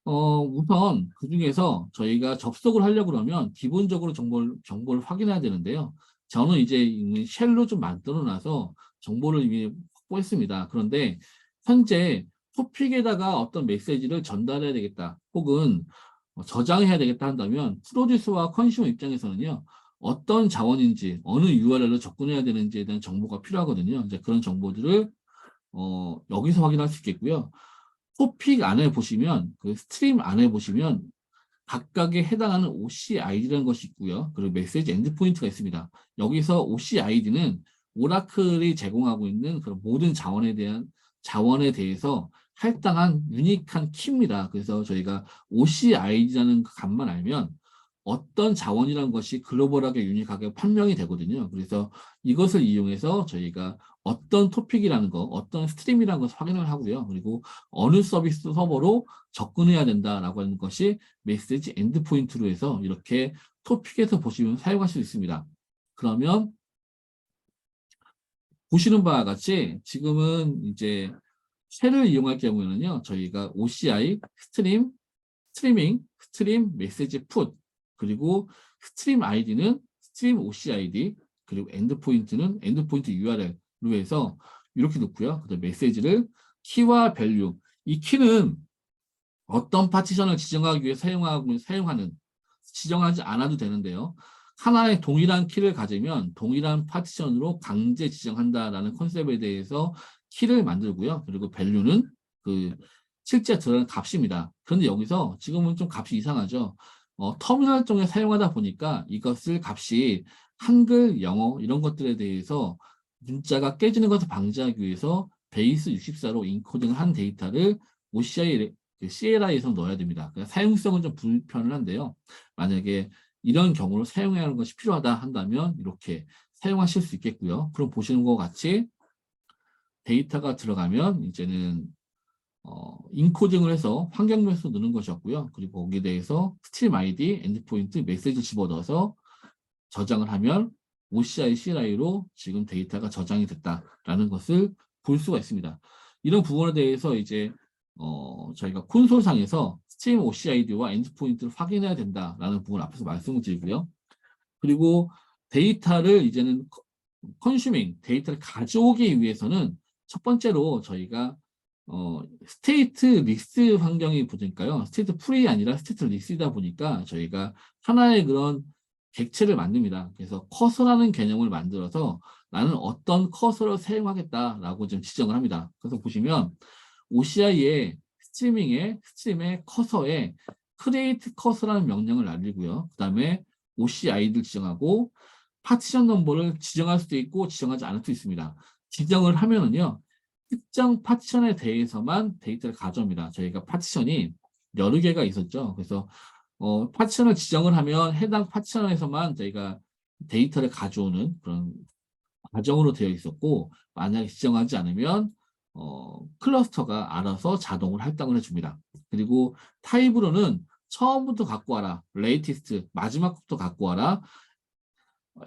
우선 그중에서 저희가 접속을 하려고 그러면 기본적으로 정보를 확인해야 되는데요. 저는 이제 이미 쉘로 좀 만들어 놔서 정보를 이미 확보했습니다. 그런데 현재 토픽에다가 어떤 메시지를 전달해야 되겠다, 혹은 저장해야 되겠다 한다면 프로듀서와 컨슈머 입장에서는요, 어떤 자원인지, 어느 URL로 접근해야 되는지에 대한 정보가 필요하거든요. 이제 그런 정보들을 여기서 확인할 수 있겠고요. 토픽 안에 보시면, 그 스트림 안에 보시면 각각에 해당하는 OCID라는 것이 있고요. 그리고 메시지 엔드포인트가 있습니다. 여기서 OCID는 오라클이 제공하고 있는 그런 모든 자원에 대해서 할당한 유니크한 키입니다. 그래서 저희가 OCID라는 그 값만 알면 어떤 자원이라는 것이 글로벌하게 유니크하게 판명이 되거든요. 그래서 이것을 이용해서 저희가 어떤 토픽이라는 거, 어떤 스트림이라는 것을 확인을 하고요. 그리고 어느 서비스 서버로 접근해야 된다라고 하는 것이 메시지 엔드포인트로 해서 이렇게 토픽에서 보시면 사용할 수 있습니다. 그러면 보시는 바와 같이 지금은 이제 쉘을 이용할 경우에는요, 저희가 OCI, 스트리밍, 스트림, 메시지 풋, 그리고 스트림 아이디는 스트림 OCID, 그리고 엔드포인트는 엔드포인트 URL로 해서 이렇게 놓고요. 그다음 메시지를 키와 밸류, 이 키는 어떤 파티션을 지정하기 위해 지정하지 않아도 되는데요. 하나의 동일한 키를 가지면 동일한 파티션으로 강제 지정한다라는 컨셉에 대해서 키를 만들고요. 그리고 밸류는 그 실제 들어가는 값입니다. 그런데 여기서 지금은 좀 값이 이상하죠. 터미널 쪽에 사용하다 보니까 이것을 값이 한글, 영어 이런 것들에 대해서 문자가 깨지는 것을 방지하기 위해서 베이스 64로 인코딩을 한 데이터를 OCI CLI에서 넣어야 됩니다. 그러니까 사용성은 좀 불편을 한데요. 만약에 이런 경우를 사용해야 하는 것이 필요하다 한다면 이렇게 사용하실 수 있겠고요. 그럼 보시는 것 같이 데이터가 들어가면 이제는 인코딩을 해서 환경명에서 넣는 것이었고요. 그리고 거기에 대해서 스트림 아이디, 엔드포인트, 메시지 집어넣어서 저장을 하면 OCI, CLI로 지금 데이터가 저장이 됐다라는 것을 볼 수가 있습니다. 이런 부분에 대해서 이제 저희가 콘솔상에서 스트림 OCID와 엔드포인트를 확인해야 된다라는 부분 앞에서 말씀을 드리고요. 그리고 데이터를 이제는 데이터를 가져오기 위해서는 첫 번째로 저희가 스테이트 릭스 환경이 보니까요. 스테이트 프리 아니라 스테이트 릭스이다 보니까 저희가 하나의 그런 객체를 만듭니다. 그래서 커서라는 개념을 만들어서 나는 어떤 커서를 사용하겠다라고 좀 지정을 합니다. 그래서 보시면 OCI의 스트림의 커서에 create 커서라는 명령을 날리고요. 그 다음에 OCI를 지정하고 파티션 넘버를 지정할 수도 있고 지정하지 않을 수 있습니다. 지정을 하면은요, 특정 파티션에 대해서만 데이터를 가져옵니다. 저희가 파티션이 여러 개가 있었죠. 그래서 파티션을 지정을 하면 해당 파티션에서만 저희가 데이터를 가져오는 그런 과정으로 되어 있었고, 만약에 지정하지 않으면 클러스터가 알아서 자동으로 할당을 해줍니다. 그리고 타입으로는 처음부터 갖고 와라, 레이티스트 마지막부터 갖고 와라,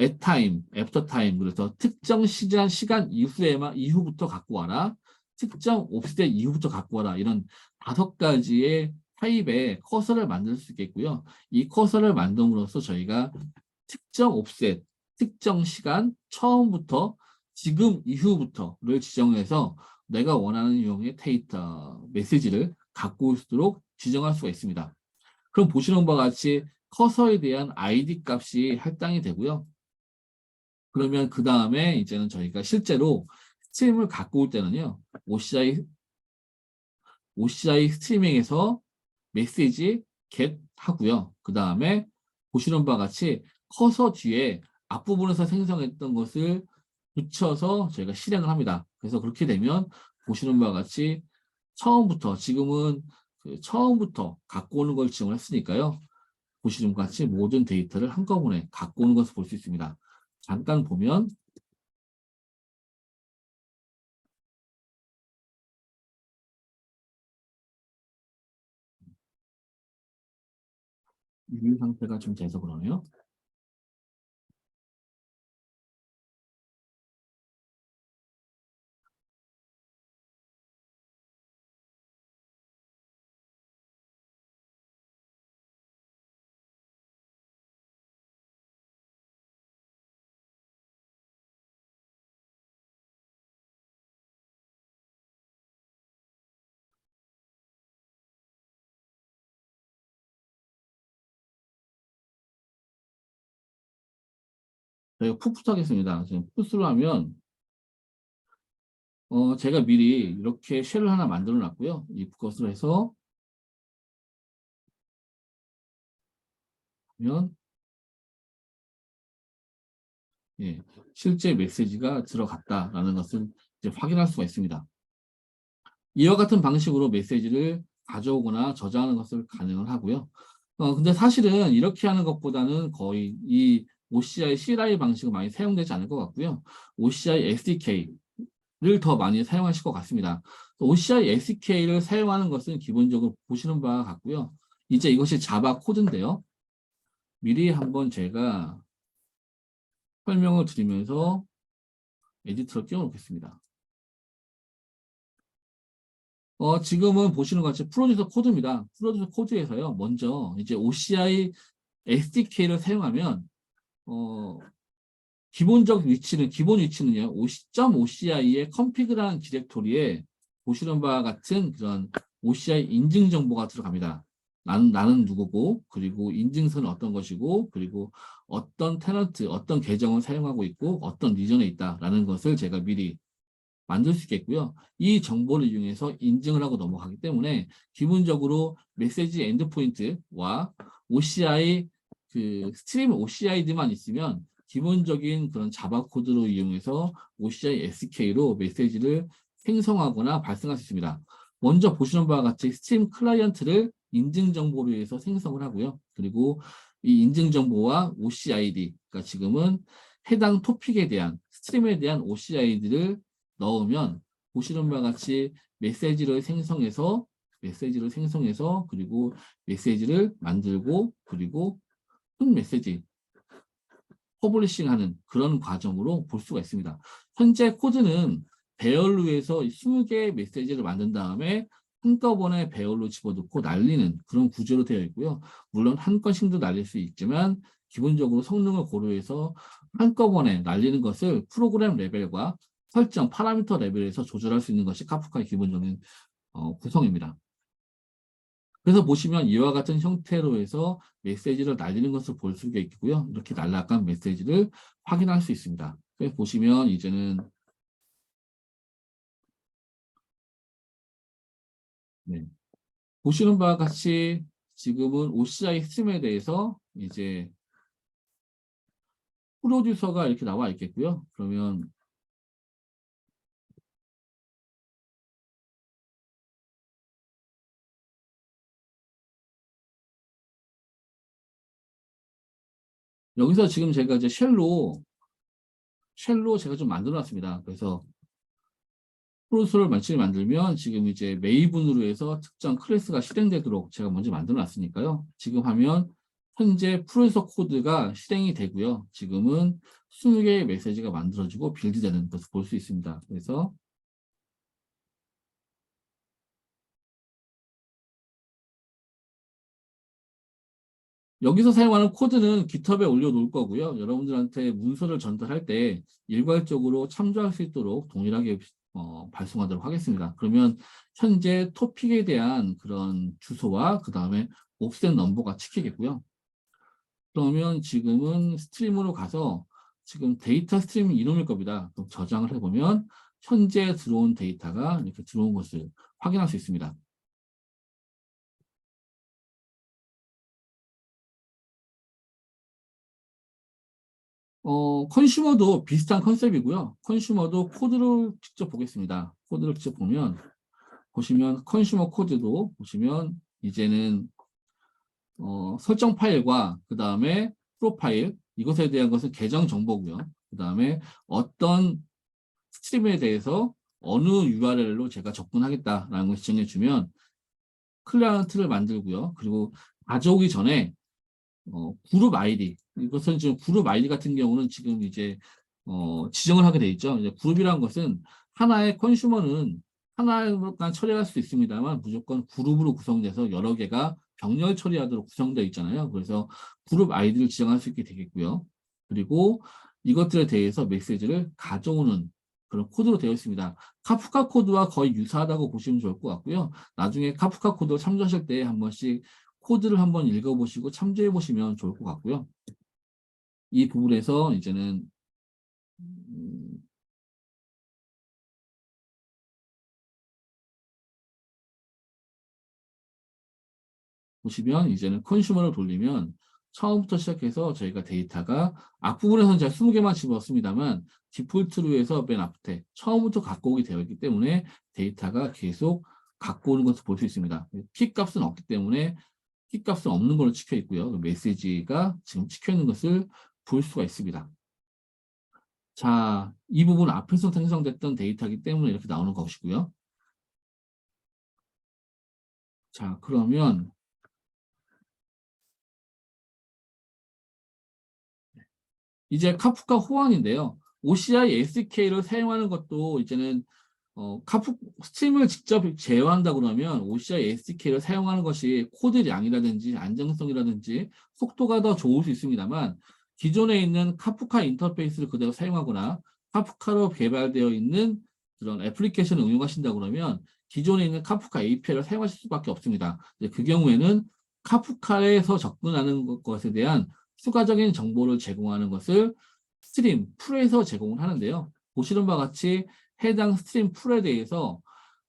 at time, after time, 그래서 특정 시간 이후부터 갖고 와라, 특정 옵셋 이후부터 갖고 와라, 이런 5가지의 타입의 커서를 만들 수 있겠고요. 이 커서를 만듦으로써 저희가 특정 옵셋, 특정 시간, 처음부터 지금 이후부터를 지정해서 내가 원하는 유형의 데이터, 메시지를 갖고 올수록 지정할 수가 있습니다. 그럼 보시는 바와 같이 커서에 대한 ID 값이 할당이 되고요. 그러면 그 다음에 이제는 저희가 실제로 스트림을 갖고 올 때는요, OCI 스트리밍에서 메시지 get 하고요. 그 다음에 보시는 바와 같이 커서 뒤에 앞부분에서 생성했던 것을 붙여서 저희가 실행을 합니다. 그래서 그렇게 되면 보시는 바와 같이 지금은 그 처음부터 갖고 오는 걸 지정을 했으니까요. 보시는 것 같이 모든 데이터를 한꺼번에 갖고 오는 것을 볼 수 있습니다. 잠깐 보면 이 상태가 좀 돼서 그러네요. 저희가 풋풋하겠습니다. 지금 풋으로 하면 제가 미리 이렇게 쉘을 하나 만들어 놨고요. 이 그것을 해서 보면 예, 실제 메시지가 들어갔다라는 것을 이제 확인할 수가 있습니다. 이와 같은 방식으로 메시지를 가져오거나 저장하는 것을 가능을 하고요. 근데 사실은 이렇게 하는 것보다는 거의 이 OCI CLI 방식은 많이 사용되지 않을 것 같고요. OCI SDK를 더 많이 사용하실 것 같습니다. OCI SDK를 사용하는 것은 기본적으로 보시는 바와 같고요. 이제 이것이 자바 코드인데요. 미리 한번 제가 설명을 드리면서 에디터를 띄워 놓겠습니다. 지금은 보시는 것 같이 프로듀서 코드입니다. 프로듀서 코드에서요. 먼저 이제 OCI SDK를 사용하면 기본 위치는요. OCI의 config라는 디렉토리에 보시는 바와 같은 그런 OCI 인증 정보가 들어갑니다. 나는 누구고, 그리고 인증서는 어떤 것이고, 그리고 어떤 테넌트, 어떤 계정을 사용하고 있고, 어떤 리전에 있다라는 것을 제가 미리 만들 수 있겠고요. 이 정보를 이용해서 인증을 하고 넘어가기 때문에 기본적으로 메시지 엔드포인트와 OCI 스트림 OCID만 있으면 기본적인 그런 자바 코드로 이용해서 OCI SK로 메시지를 생성하거나 발생할 수 있습니다. 먼저 보시는 바와 같이 스트림 클라이언트를 인증 정보로 해서 생성을 하고요. 그리고 이 인증 정보와 OCID, 그러니까 지금은 해당 토픽에 대한 스트림에 대한 OCID를 넣으면 보시는 바와 같이 메시지를 생성해서 그리고 메시지를 만들고 그리고 큰 메시지 퍼블리싱하는 그런 과정으로 볼 수가 있습니다. 현재 코드는 배열로에서 20개의 메시지를 만든 다음에 한꺼번에 배열로 집어넣고 날리는 그런 구조로 되어 있고요. 물론 한 건씩도 날릴 수 있지만 기본적으로 성능을 고려해서 한꺼번에 날리는 것을 프로그램 레벨과 설정, 파라미터 레벨에서 조절할 수 있는 것이 카프카의 기본적인 구성입니다. 그래서 보시면 이와 같은 형태로 해서 메시지를 날리는 것을 볼 수가 있고요. 이렇게 날라간 메시지를 확인할 수 있습니다. 그래서 보시면 이제는 네, 보시는 바와 같이 지금은 OCI 스트림에 대해서 이제 프로듀서가 이렇게 나와 있겠고요. 그러면 여기서 지금 제가 이제 쉘로 제가 좀 만들어 놨습니다. 그래서 프로듀서를 만들면 지금 이제 메이븐으로 해서 특정 클래스가 실행되도록 제가 먼저 만들어 놨으니까요. 지금 하면 현재 프로듀서 코드가 실행이 되고요. 지금은 20개의 메시지가 만들어지고 빌드되는 것을 볼 수 있습니다. 그래서 여기서 사용하는 코드는 깃허브에 올려놓을 거고요. 여러분들한테 문서를 전달할 때 일괄적으로 참조할 수 있도록 동일하게 발송하도록 하겠습니다. 그러면 현재 토픽에 대한 그런 주소와 그 다음에 옵셋 넘버가 찍히겠고요. 그러면 지금은 스트림으로 가서 지금 데이터 스트림 이름일 겁니다. 그럼 저장을 해보면 현재 들어온 데이터가 이렇게 들어온 것을 확인할 수 있습니다. 컨슈머도 비슷한 컨셉이고요. 컨슈머도 코드를 직접 보겠습니다. 코드를 직접 보시면 컨슈머 코드도 보시면 이제는 설정 파일과 그 다음에 프로파일 이것에 대한 것은 계정 정보고요. 그 다음에 어떤 스트림에 대해서 어느 URL로 제가 접근하겠다라는 것을 정해주면 클라이언트를 만들고요. 그리고 가져오기 전에 그룹 아이디. 이것은 지금 그룹 아이디 같은 경우는 지금 이제 지정을 하게 돼 있죠. 이제 그룹이라는 것은 하나의 컨슈머는 하나만 처리할 수 있습니다만 무조건 그룹으로 구성돼서 여러 개가 병렬 처리하도록 구성되어 있잖아요. 그래서 그룹 아이디를 지정할 수 있게 되겠고요. 그리고 이것들에 대해서 메시지를 가져오는 그런 코드로 되어 있습니다. 카프카 코드와 거의 유사하다고 보시면 좋을 것 같고요. 나중에 카프카 코드 참조하실 때 한 번씩 코드를 한번 읽어보시고 참조해 보시면 좋을 것 같고요. 이 부분에서 이제는 보시면 이제는 컨슈머를 돌리면 처음부터 시작해서 저희가 데이터가 앞부분에서는 제가 20개만 집어넣습니다만 디폴트로 해서 맨 앞에 처음부터 갖고 오게 되어 있기 때문에 데이터가 계속 갖고 오는 것을 볼 수 있습니다. 키 값은 없기 때문에 키 값은 없는 걸로 찍혀 있고요. 메시지가 지금 찍혀 있는 것을 볼 수가 있습니다. 자, 이 부분 앞에서 생성됐던 데이터이기 때문에 이렇게 나오는 것이고요. 자, 그러면 이제 카프카 호환인데요. OCI SDK를 사용하는 것도 이제는 스트림을 직접 제어한다 그러면 OCI SDK를 사용하는 것이 코드량이라든지 안정성이라든지 속도가 더 좋을 수 있습니다만 기존에 있는 카프카 인터페이스를 그대로 사용하거나 카프카로 개발되어 있는 그런 애플리케이션을 응용하신다 그러면 기존에 있는 카프카 API를 사용하실 수밖에 없습니다. 그 경우에는 카프카에서 접근하는 것에 대한 추가적인 정보를 제공하는 것을 스트림, 풀에서 제공을 하는데요. 보시는 바와 같이 해당 스트림 풀에 대해서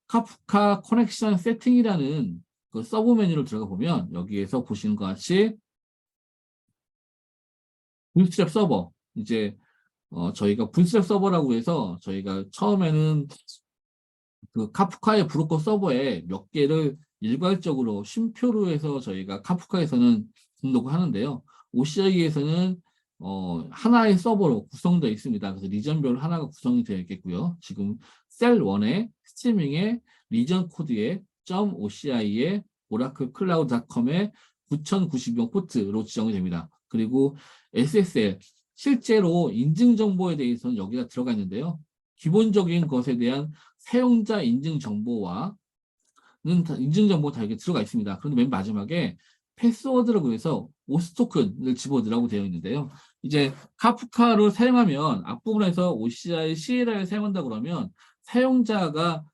카프카 커넥션 세팅이라는 그 서브 메뉴를 들어가 보면 여기에서 보시는 것 같이 불스트랩 서버 이제 저희가 불스트랩 서버라고 해서 저희가 처음에는 그 카프카의 브로커 서버에 몇 개를 일괄적으로 쉼표로 해서 저희가 카프카에서는 등록을 하는데요. OCI에서는 하나의 서버로 구성되어 있습니다. 그래서 리전별로 하나가 구성이 되어 있겠고요. 지금 셀 1에 스트리밍의 리전 코드에 .OCI의 오라클 클라우드.com의 9090번 포트로 지정이 됩니다. 그리고 SSL 실제로 인증 정보에 대해서는 여기가 들어가 있는데요. 기본적인 것에 대한 사용자 인증 정보와는 인증 정보가 다 이게 들어가 있습니다. 그런데 맨 마지막에 패스워드라고 해서 오스 토큰을 집어넣으라고 되어 있는데요. 이제 카프카를 사용하면 앞부분에서 OCI, CLI를 사용한다 그러면 사용자가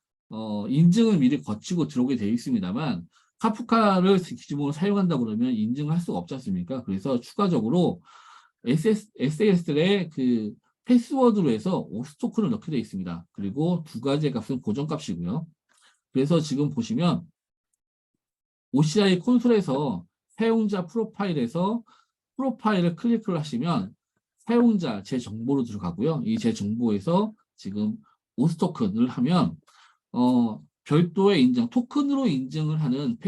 인증을 미리 거치고 들어오게 되어 있습니다만 카프카를 기본으로 사용한다 그러면 인증을 할 수가 없지 않습니까? 그래서 추가적으로 SAS의 그 패스워드로 해서 오스 토큰을 넣게 되어 있습니다. 그리고 두 가지의 값은 고정값이고요. 그래서 지금 보시면 OCI 콘솔에서 사용자 프로파일에서 프로파일을 클릭을 하시면 사용자 제 정보로 들어가고요. 이 제 정보에서 지금 오스 토큰을 하면 별도의 인증 토큰으로 인증을 하는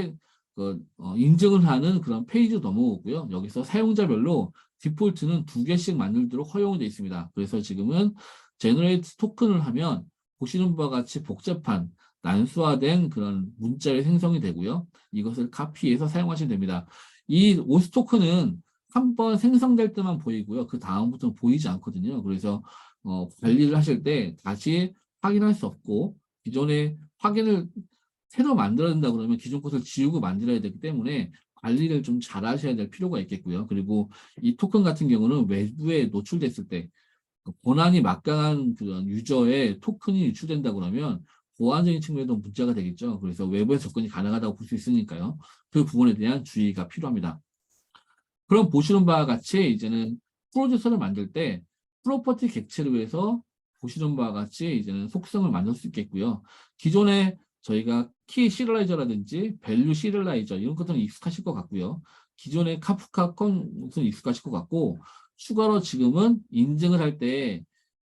인증을 하는 그런 페이지 넘어오고요. 여기서 사용자별로 디폴트는 2개씩 만들도록 허용이 되어 있습니다. 그래서 지금은 제너레이트 토큰을 하면 보시는 바와 같이 복잡한 난수화된 그런 문자의 생성이 되고요. 이것을 카피해서 사용하시면 됩니다. 이 오스 토큰은 한번 생성될 때만 보이고요. 그 다음부터는 보이지 않거든요. 그래서 관리를 하실 때 다시 확인할 수 없고 기존에 확인을 새로 만들어야 된다 그러면 기존 것을 지우고 만들어야 되기 때문에 관리를 좀 잘 하셔야 될 필요가 있겠고요. 그리고 이 토큰 같은 경우는 외부에 노출됐을 때 권한이 막강한 그런 유저의 토큰이 유출된다 그러면 보안적인 측면에도 문제가 되겠죠. 그래서 외부에 접근이 가능하다고 볼 수 있으니까요. 그 부분에 대한 주의가 필요합니다. 그럼 보시는 바와 같이 이제는 프로듀서를 만들 때 프로퍼티 객체로 해서 보시는 바와 같이 이제는 속성을 만들 수 있겠고요. 기존에 저희가 키 시리얼라이저라든지 밸류 시리얼라이저 이런 것들은 익숙하실 것 같고요. 기존의 카프카 건은 익숙하실 것 같고 추가로 지금은 인증을 할 때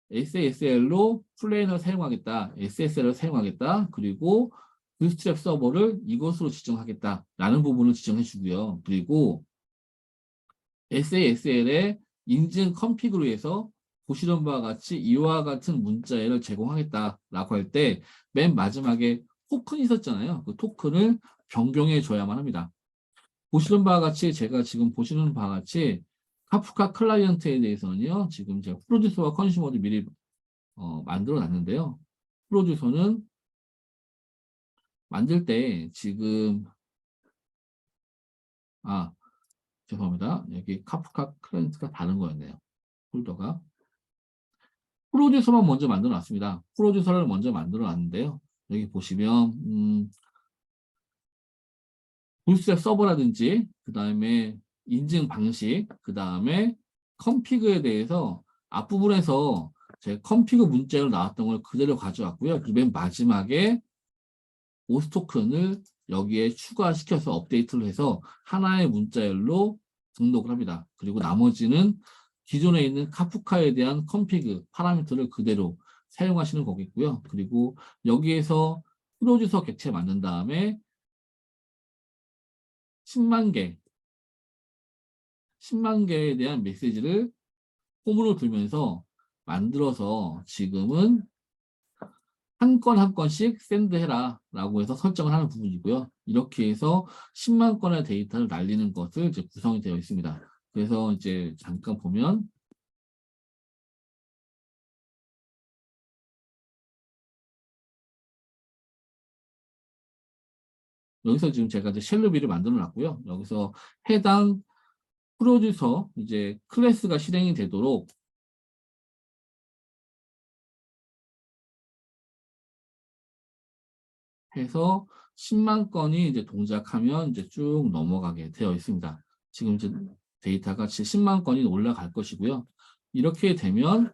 SASL로 플레인을 사용하겠다, SSL을 사용하겠다, 그리고 불스트랩 서버를 이것으로 지정하겠다라는 부분을 지정해 주고요. 그리고 SASL의 인증 컨피그로 해서 보시는 바와 같이 이와 같은 문자열을 제공하겠다라고 할 때 맨 마지막에 토큰이 있었잖아요. 그 토큰을 변경해 줘야만 합니다. 보시는 바와 같이 제가 지금 보시는 바와 같이 카프카 클라이언트에 대해서는요. 지금 제가 프로듀서와 컨슈머를 미리 만들어 놨는데요. 프로듀서는 만들 때 지금 죄송합니다. 여기 카프카 클라이언트가 다른 거였네요. 폴더가. 프로듀서만 먼저 만들어 놨습니다. 프로듀서를 먼저 만들어 놨는데요. 여기 보시면 불스랩 서버라든지 그 다음에 인증 방식, 그 다음에 컨피그에 대해서 앞부분에서 제 컨피그 문자로 나왔던 걸 그대로 가져왔고요. 그 맨 마지막에 오스 토큰을 여기에 추가시켜서 업데이트를 해서 하나의 문자열로 등록을 합니다. 그리고 나머지는 기존에 있는 카프카에 대한 컨피그 파라미터를 그대로 사용하시는 거겠고요. 그리고 여기에서 프로듀서 객체 만든 다음에 10만 개에 대한 메시지를 홈으로 두면서 만들어서 지금은 한 건 한 건씩 샌드해라 라고 해서 설정을 하는 부분이고요. 이렇게 해서 10만 건의 데이터를 날리는 것을 이제 구성이 되어 있습니다. 그래서 이제 잠깐 보면 여기서 지금 제가 이제 쉘루비를 만들어 놨고요. 여기서 해당 프로듀서 이제 클래스가 실행이 되도록 해서 10만 건이 이제 동작하면 이제 쭉 넘어가게 되어 있습니다. 지금 이제 데이터가 10만 건이 올라갈 것이고요. 이렇게 되면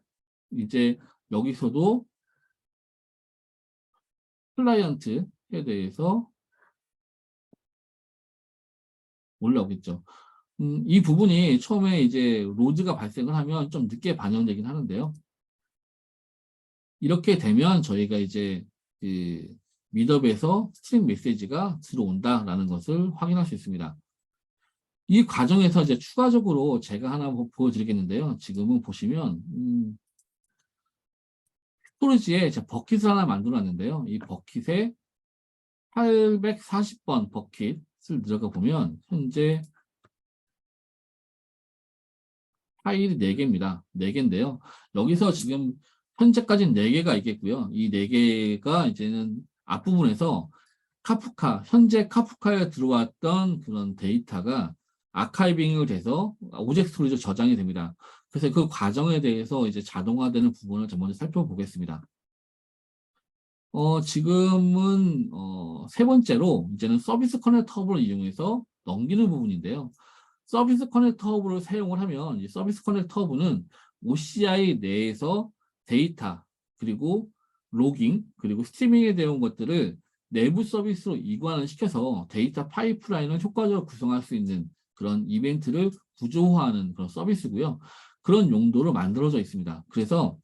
이제 여기서도 클라이언트에 대해서 올라오겠죠. 이 부분이 처음에 이제 로드가 발생을 하면 좀 늦게 반영되긴 하는데요. 이렇게 되면 저희가 이제 그 미더에서 스트링 메시지가 들어온다라는 것을 확인할 수 있습니다. 이 과정에서 이제 추가적으로 제가 하나 보여드리겠는데요. 지금은 보시면 스토리지에 제가 버킷을 하나 만들어 놨는데요. 이 버킷에 840번 버킷을 들어가 보면 현재 파일이 4개입니다. 4개인데요. 여기서 지금 현재까지는 4개가 있겠고요. 이 4개가 이제는 앞부분에서 현재 카프카에 들어왔던 그런 데이터가 아카이빙을 돼서 오젝트 스토리지로 저장이 됩니다. 그래서 그 과정에 대해서 이제 자동화되는 부분을 좀 먼저 살펴보겠습니다. 지금은 세 번째로 이제는 서비스 커넥터 허브를 이용해서 넘기는 부분인데요. 서비스 커넥터 허브를 사용을 하면 이 서비스 커넥터 허브는 OCI 내에서 데이터 그리고 로깅 그리고 스트리밍에 대한 것들을 내부 서비스로 이관을 시켜서 데이터 파이프라인을 효과적으로 구성할 수 있는 그런 이벤트를 구조화하는 그런 서비스고요. 그런 용도로 만들어져 있습니다. 그래서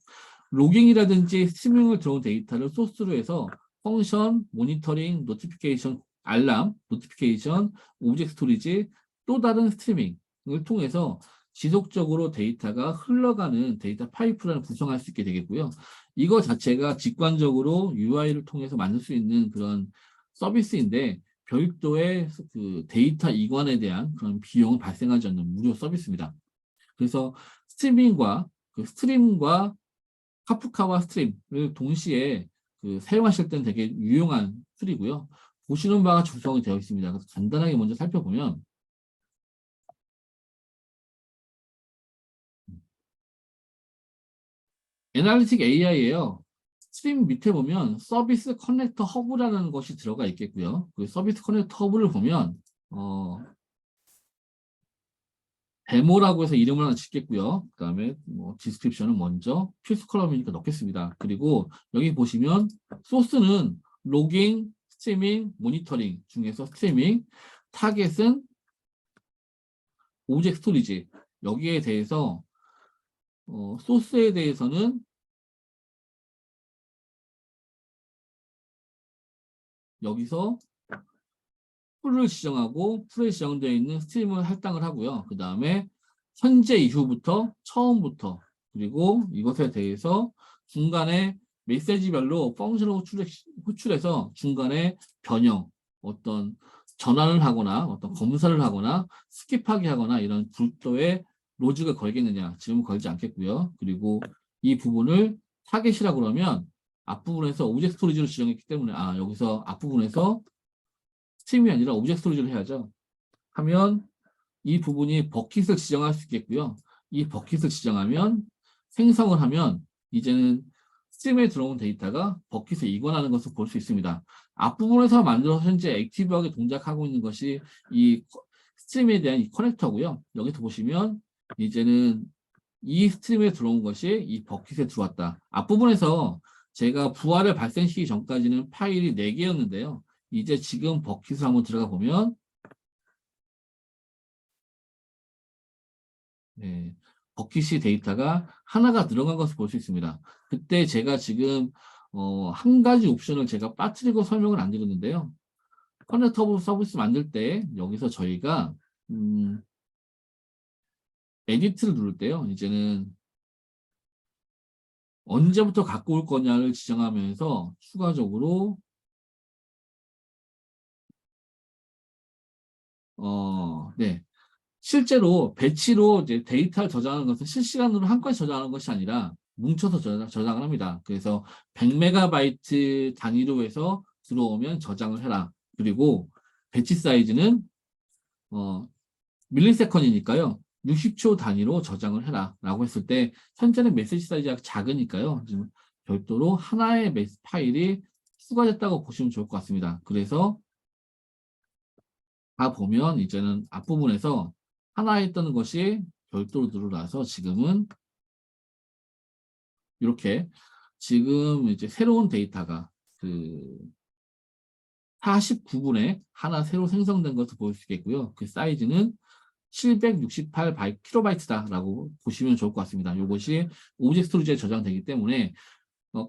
로깅이라든지 스트리밍을 들어온 데이터를 소스로 해서 펑션, 모니터링, 노티피케이션, 알람, 노티피케이션, 오브젝트 스토리지, 또 다른 스트리밍을 통해서 지속적으로 데이터가 흘러가는 데이터 파이프라인을 구성할 수 있게 되겠고요. 이거 자체가 직관적으로 UI를 통해서 만들 수 있는 그런 서비스인데 별도의 그 데이터 이관에 대한 그런 비용은 발생하지 않는 무료 서비스입니다. 그래서 스트림과 카프카와 스트림을 동시에 사용하실 때는 되게 유용한 툴이고요. 보시는 바가 구성이 되어 있습니다. 그래서 간단하게 먼저 살펴보면 애널리틱 AI예요. 스트림 밑에 보면 서비스 커넥터 허브라는 것이 들어가 있겠고요. 그 서비스 커넥터 허브를 보면 데모라고 해서 이름을 하나 짓겠고요. 그 다음에 뭐 디스크립션은 먼저 필수 컬럼이니까 넣겠습니다. 그리고 여기 보시면 소스는 로깅, 스트리밍, 모니터링 중에서 스트리밍, 타겟은 오브젝트 스토리지. 여기에 대해서 소스에 대해서는 여기서 풀을 지정하고 풀에 지정되어 있는 스트림을 할당을 하고요. 그 다음에 현재 이후부터 처음부터 그리고 이것에 대해서 중간에 메시지별로 펑션을 호출해서 중간에 변형 어떤 전환을 하거나 어떤 검사를 하거나 스킵하게 하거나 이런 별도의 로직을 걸겠느냐? 지금 걸지 않겠고요. 그리고 이 부분을 타겟이라고 그러면 앞부분에서 오브젝트 스토리지로 지정했기 때문에 여기서 앞부분에서 스트림이 아니라 오브젝트 스토리지를 해야죠. 하면 이 부분이 버킷을 지정할 수 있겠고요. 이 버킷을 지정하면 생성을 하면 이제는 스트림에 들어온 데이터가 버킷에 이관하는 것을 볼 수 있습니다. 앞부분에서 만들어서 현재 액티브하게 동작하고 있는 것이 이 스트림에 대한 이 커넥터고요. 여기서 보시면 이제는 이 스트림에 들어온 것이 이 버킷에 들어왔다. 앞부분에서 제가 부하를 발생시키기 전까지는 파일이 4개였는데요. 이제 지금 버킷을 한번 들어가 보면 네, 버킷이 데이터가 하나가 들어간 것을 볼 수 있습니다. 그때 제가 지금 한 가지 옵션을 제가 빠뜨리고 설명을 안 드렸는데요. 커넥터 서비스 만들 때 여기서 저희가 에디트를 누를 때요. 이제는 언제부터 갖고 올 거냐를 지정하면서 추가적으로 네. 실제로 배치로 이제 데이터를 저장하는 것은 실시간으로 한 건씩 저장하는 것이 아니라 뭉쳐서 저장을 합니다. 그래서 100MB 단위로 해서 들어오면 저장을 해라. 그리고 배치 사이즈는 밀리세컨이니까요. 60초 단위로 저장을 해라. 라고 했을 때 현재는 메시지 사이즈가 작으니까요. 지금 별도로 하나의 파일이 추가됐다고 보시면 좋을 것 같습니다. 그래서 다 보면 이제는 앞부분에서 하나 있던 것이 별도로 늘어나서 지금은 이렇게 지금 이제 새로운 데이터가 그 49분에 하나 새로 생성된 것을 볼 수 있겠고요. 그 사이즈는 768kB다라고 보시면 좋을 것 같습니다. 이것이 오브젝트 스토리지에 저장되기 때문에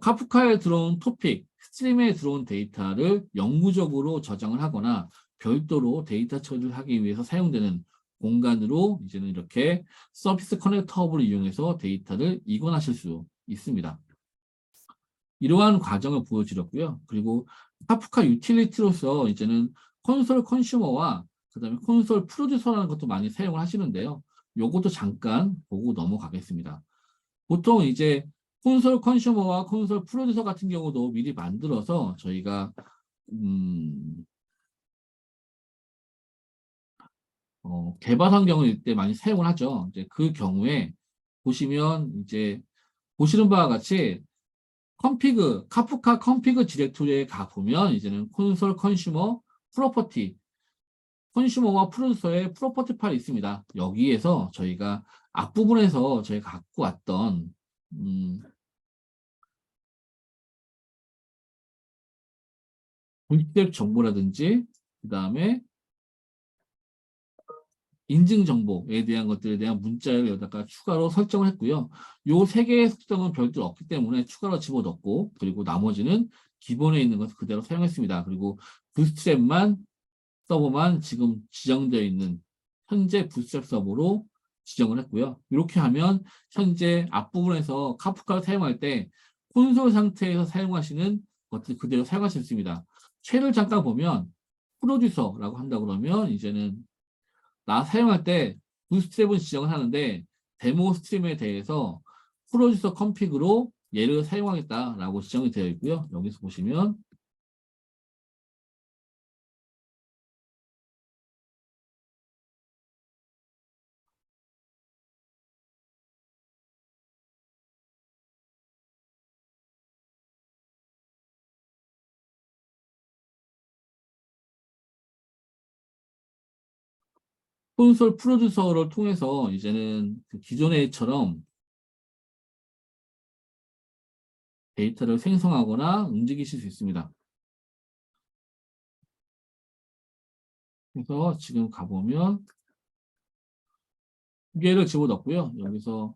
카프카에 들어온 토픽, 스트림에 들어온 데이터를 영구적으로 저장을 하거나 별도로 데이터 처리를 하기 위해서 사용되는 공간으로 이제는 이렇게 서비스 커넥터 허브를 이용해서 데이터를 이관하실 수 있습니다. 이러한 과정을 보여드렸고요. 그리고 카프카 유틸리티로서 이제는 콘솔 컨슈머와 그다음에 콘솔 프로듀서라는 것도 많이 사용을 하시는데요. 요것도 잠깐 보고 넘어가겠습니다. 보통 이제 콘솔 컨슈머와 콘솔 프로듀서 같은 경우도 미리 만들어서 저희가 개발 환경일 때 많이 사용을 하죠. 이제 그 경우에 보시면 이제 보시는 바와 같이 카프카 컴피그 디렉토리에 가보면 이제는 콘솔 컨슈머 프로퍼티 컨슈머와 프로듀서의 프로퍼티 파일이 있습니다. 여기에서 저희가 앞부분에서 저희가 갖고 왔던 분식 정보라든지 그 다음에 인증 정보에 대한 것들에 대한 문자를 여기다가 추가로 설정을 했고요. 요 세 개의 특성은 별도로 없기 때문에 추가로 집어넣고 그리고 나머지는 기본에 있는 것을 그대로 사용했습니다. 그리고 부스트랩만 서버만 지금 지정되어 있는 현재 부스트랩 서버로 지정을 했고요. 이렇게 하면 현재 앞부분에서 카프카를 사용할 때 콘솔 상태에서 사용하시는 것들 그대로 사용하실 수 있습니다. 최를 잠깐 보면 프로듀서라고 한다 그러면 이제는 나 사용할 때 부스트랩은 지정을 하는데 데모 스트림에 대해서 프로듀서 컴픽으로 얘를 사용하겠다라고 지정이 되어 있고요. 여기서 보시면 콘솔 프로듀서를 통해서 이제는 그 기존에처럼 데이터를 생성하거나 움직이실 수 있습니다. 그래서 지금 가보면 두 개를 집어넣고요. 여기서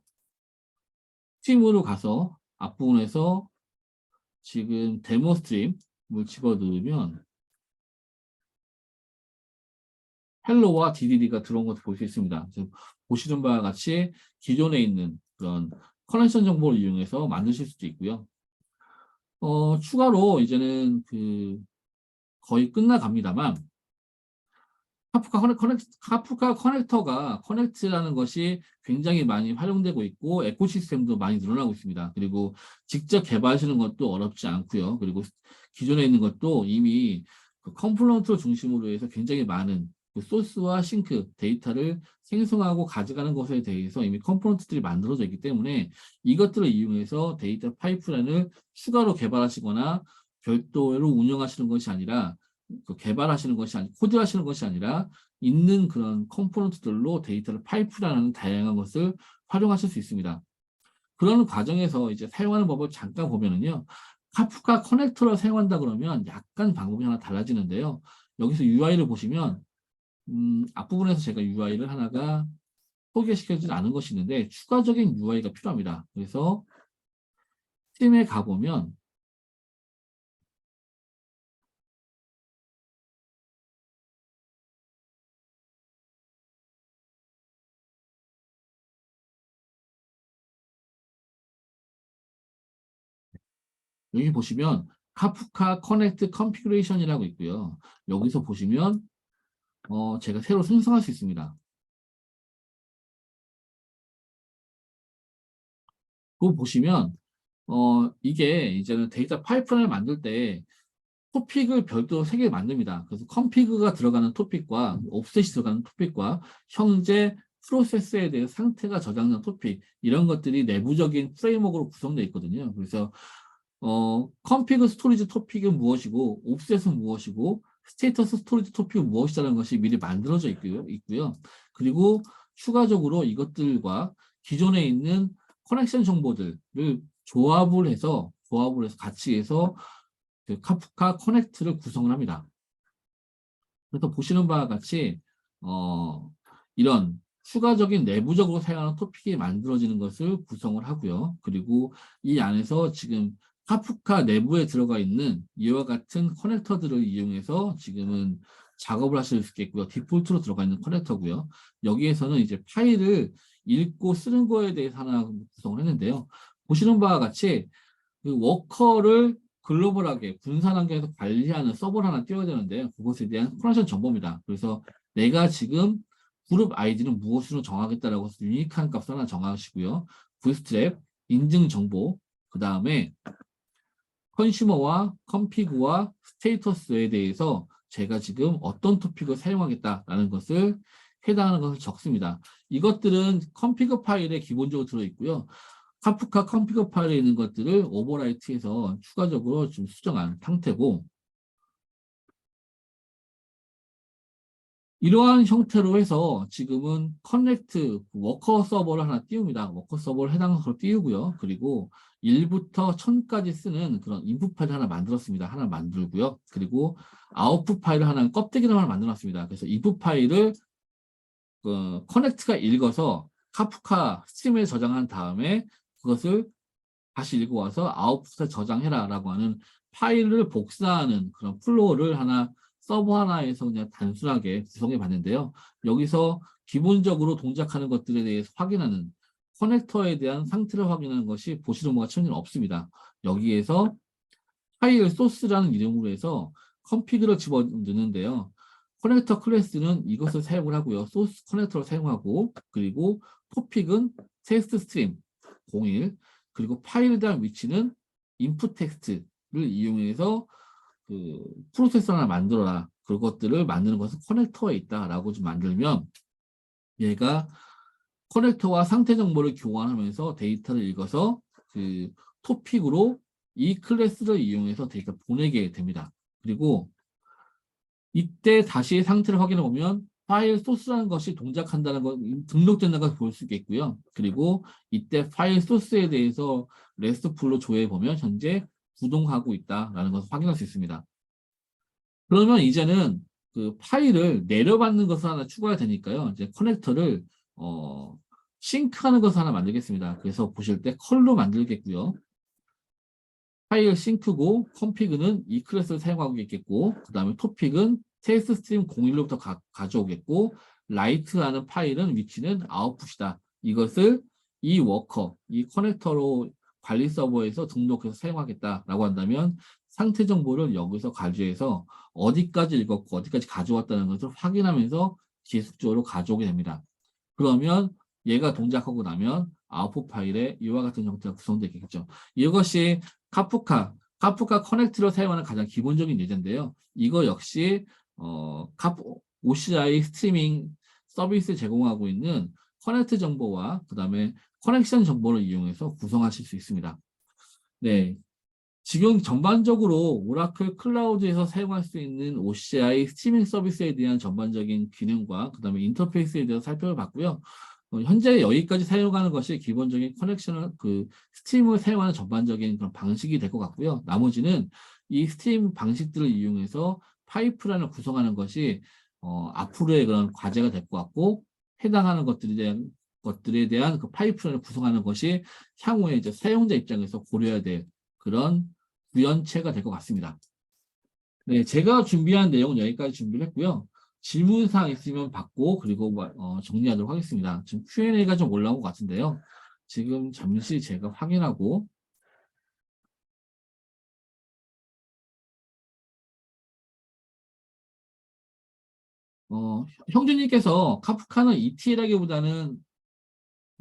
스트림으로 가서 앞부분에서 지금 데모 스트림을 집어넣으면 헬로와 DDD가 들어온 것을 볼 수 있습니다. 지금 보시는 바와 같이 기존에 있는 그런 커넥션 정보를 이용해서 만드실 수도 있고요. 추가로 이제는 그 거의 끝나갑니다만 카프카 커넥터가 커넥트라는 것이 굉장히 많이 활용되고 있고 에코시스템도 많이 늘어나고 있습니다. 그리고 직접 개발하시는 것도 어렵지 않고요. 그리고 기존에 있는 것도 이미 그 컴포넌트를 중심으로 해서 굉장히 많은 그 소스와 싱크 데이터를 생성하고 가져가는 것에 대해서 이미 컴포넌트들이 만들어져 있기 때문에 이것들을 이용해서 데이터 파이프라인을 추가로 개발하시거나 별도로 운영하시는 것이 아니라 그 개발하시는 것이 아니 코드하시는 것이 아니라 있는 그런 컴포넌트들로 데이터를 파이프라는 다양한 것을 활용하실 수 있습니다. 그런 과정에서 이제 사용하는 법을 잠깐 보면은요. 카프카 커넥터를 사용한다 그러면 약간 방법이 하나 달라지는데요. 여기서 UI를 보시면 앞부분에서 제가 UI를 하나가 소개시켜주지 않은 것이 있는데 추가적인 UI가 필요합니다. 그래서 팀에 가보면 여기 보시면 카프카 커넥트 컨피그레이션이라고 있고요. 여기서 보시면 제가 새로 생성할 수 있습니다. 그거 보시면 이게 이제는 데이터 파이프라인을 만들 때 토픽을 별도로 3개 만듭니다. 그래서 컴피그가 들어가는 토픽과 옵셋이 들어가는 토픽과 현재 프로세스에 대해 상태가 저장된 토픽 이런 것들이 내부적인 프레임워크로 구성되어 있거든요. 그래서 컴피그 스토리지 토픽은 무엇이고 옵셋은 무엇이고 스테이터스 스토리지 토픽은 무엇이라는 것이 미리 만들어져 있고요. 그리고 추가적으로 이것들과 기존에 있는 커넥션 정보들을 조합을 해서 같이 해서 그 카프카 커넥트를 구성을 합니다. 그래서 보시는 바와 같이 이런 추가적인 내부적으로 사용하는 토픽이 만들어지는 것을 구성을 하고요. 그리고 이 안에서 지금 카프카 내부에 들어가 있는 이와 같은 커넥터들을 이용해서 지금은 작업을 하실 수 있겠고요. 디폴트로 들어가 있는 커넥터고요. 여기에서는 이제 파일을 읽고 쓰는 거에 대해서 하나 구성을 했는데요. 보시는 바와 같이 그 워커를 글로벌하게 분산 환경에서 관리하는 서버를 하나 띄워야 되는데요. 그것에 대한 커넥션 정보입니다. 그래서 내가 지금 그룹 아이디는 무엇으로 정하겠다라고 해서 유니크한 값을 하나 정하시고요. 부스트랩, 인증 정보, 그 다음에 컨슈머와 컴피그와 스테이터스에 대해서 제가 지금 어떤 토픽을 사용하겠다라는 것을 해당하는 것을 적습니다. 이것들은 컴피그 파일에 기본적으로 들어있고요. 카프카 컴피그 파일에 있는 것들을 오버라이트해서 추가적으로 좀 수정한 상태고 이러한 형태로 해서 지금은 커넥트 워커 서버를 하나 띄웁니다. 워커 서버를 해당하는 걸 띄우고요. 그리고 1부터 1000까지 쓰는 그런 인풋 파일을 하나 만들었습니다. 하나 만들고요. 그리고 아웃풋 파일을 하나 껍데기를 하나 만들었습니다. 그래서 인풋 파일을 커넥트가 읽어서 카프카 스트림에 저장한 다음에 그것을 다시 읽어와서 아웃풋에 저장해라 라고 하는 파일을 복사하는 그런 플로우를 하나 서버 하나에서 그냥 단순하게 구성해 봤는데요. 여기서 기본적으로 동작하는 것들에 대해서 확인하는 커넥터에 대한 상태를 확인하는 것이 보시는 바와 전혀 없습니다. 여기에서 파일 소스라는 이름으로 해서 컴피그를 집어넣는데요. 커넥터 클래스는 이것을 사용을 하고요. 소스 커넥터를 사용하고 그리고 토픽은 텍스트 스트림 01 그리고 파일에 대한 위치는 인풋 텍스트를 이용해서 그 프로세서 하나 만들어라. 그것들을 만드는 것은 커넥터에 있다라고 좀 만들면 얘가 커넥터와 상태 정보를 교환하면서 데이터를 읽어서 그 토픽으로 이 클래스를 이용해서 데이터 보내게 됩니다. 그리고 이때 다시 상태를 확인해 보면 파일 소스라는 것이 동작한다는 것, 등록된다는 것을 볼 수 있겠고요. 그리고 이때 파일 소스에 대해서 레스트풀로 조회해 보면 현재 구동하고 있다라는 것을 확인할 수 있습니다. 그러면 이제는 그 파일을 내려받는 것을 하나 추가해야 되니까요. 이제 커넥터를 싱크하는 것을 하나 만들겠습니다. 그래서 보실 때 컬로 만들겠고요. 파일 싱크고 컴피그는 이 클래스를 사용하고 있겠고 그 다음에 토픽은 텍스트 스트림 01로부터 가져오겠고 라이트하는 파일은 위치는 아웃풋이다. 이것을 이 워커, 이 커넥터로 관리 서버에서 등록해서 사용하겠다라고 한다면 상태 정보를 여기서 가져해서 어디까지 읽었고 어디까지 가져왔다는 것을 확인하면서 지속적으로 가져오게 됩니다. 그러면 얘가 동작하고 나면 아웃풋 파일에 이와 같은 형태가 구성되겠죠. 이것이 카프카 커넥트를 사용하는 가장 기본적인 예제인데요. 이거 역시 OCI 스트리밍 서비스 제공하고 있는 커넥트 정보와 그 다음에 커넥션 정보를 이용해서 구성하실 수 있습니다. 네, 지금 전반적으로 오라클 클라우드에서 사용할 수 있는 OCI 스트리밍 서비스에 대한 전반적인 기능과 그 다음에 인터페이스에 대해서 살펴봤고요. 현재 여기까지 사용하는 것이 기본적인 커넥션을 스트림을 사용하는 전반적인 그런 방식이 될 것 같고요. 나머지는 이 스트림 방식들을 이용해서 파이프라인을 구성하는 것이 앞으로의 그런 과제가 될 것 같고 해당하는 것들에 대한 그 파이프라인을 구성하는 것이 향후에 이제 사용자 입장에서 고려해야 될 그런 구현체가 될 것 같습니다. 네, 제가 준비한 내용은 여기까지 준비를 했고요. 질문사항 있으면 받고 그리고 정리하도록 하겠습니다. 지금 Q&A가 좀 올라온 것 같은데요. 지금 잠시 제가 확인하고 형준님께서 카프카는 ETL하기보다는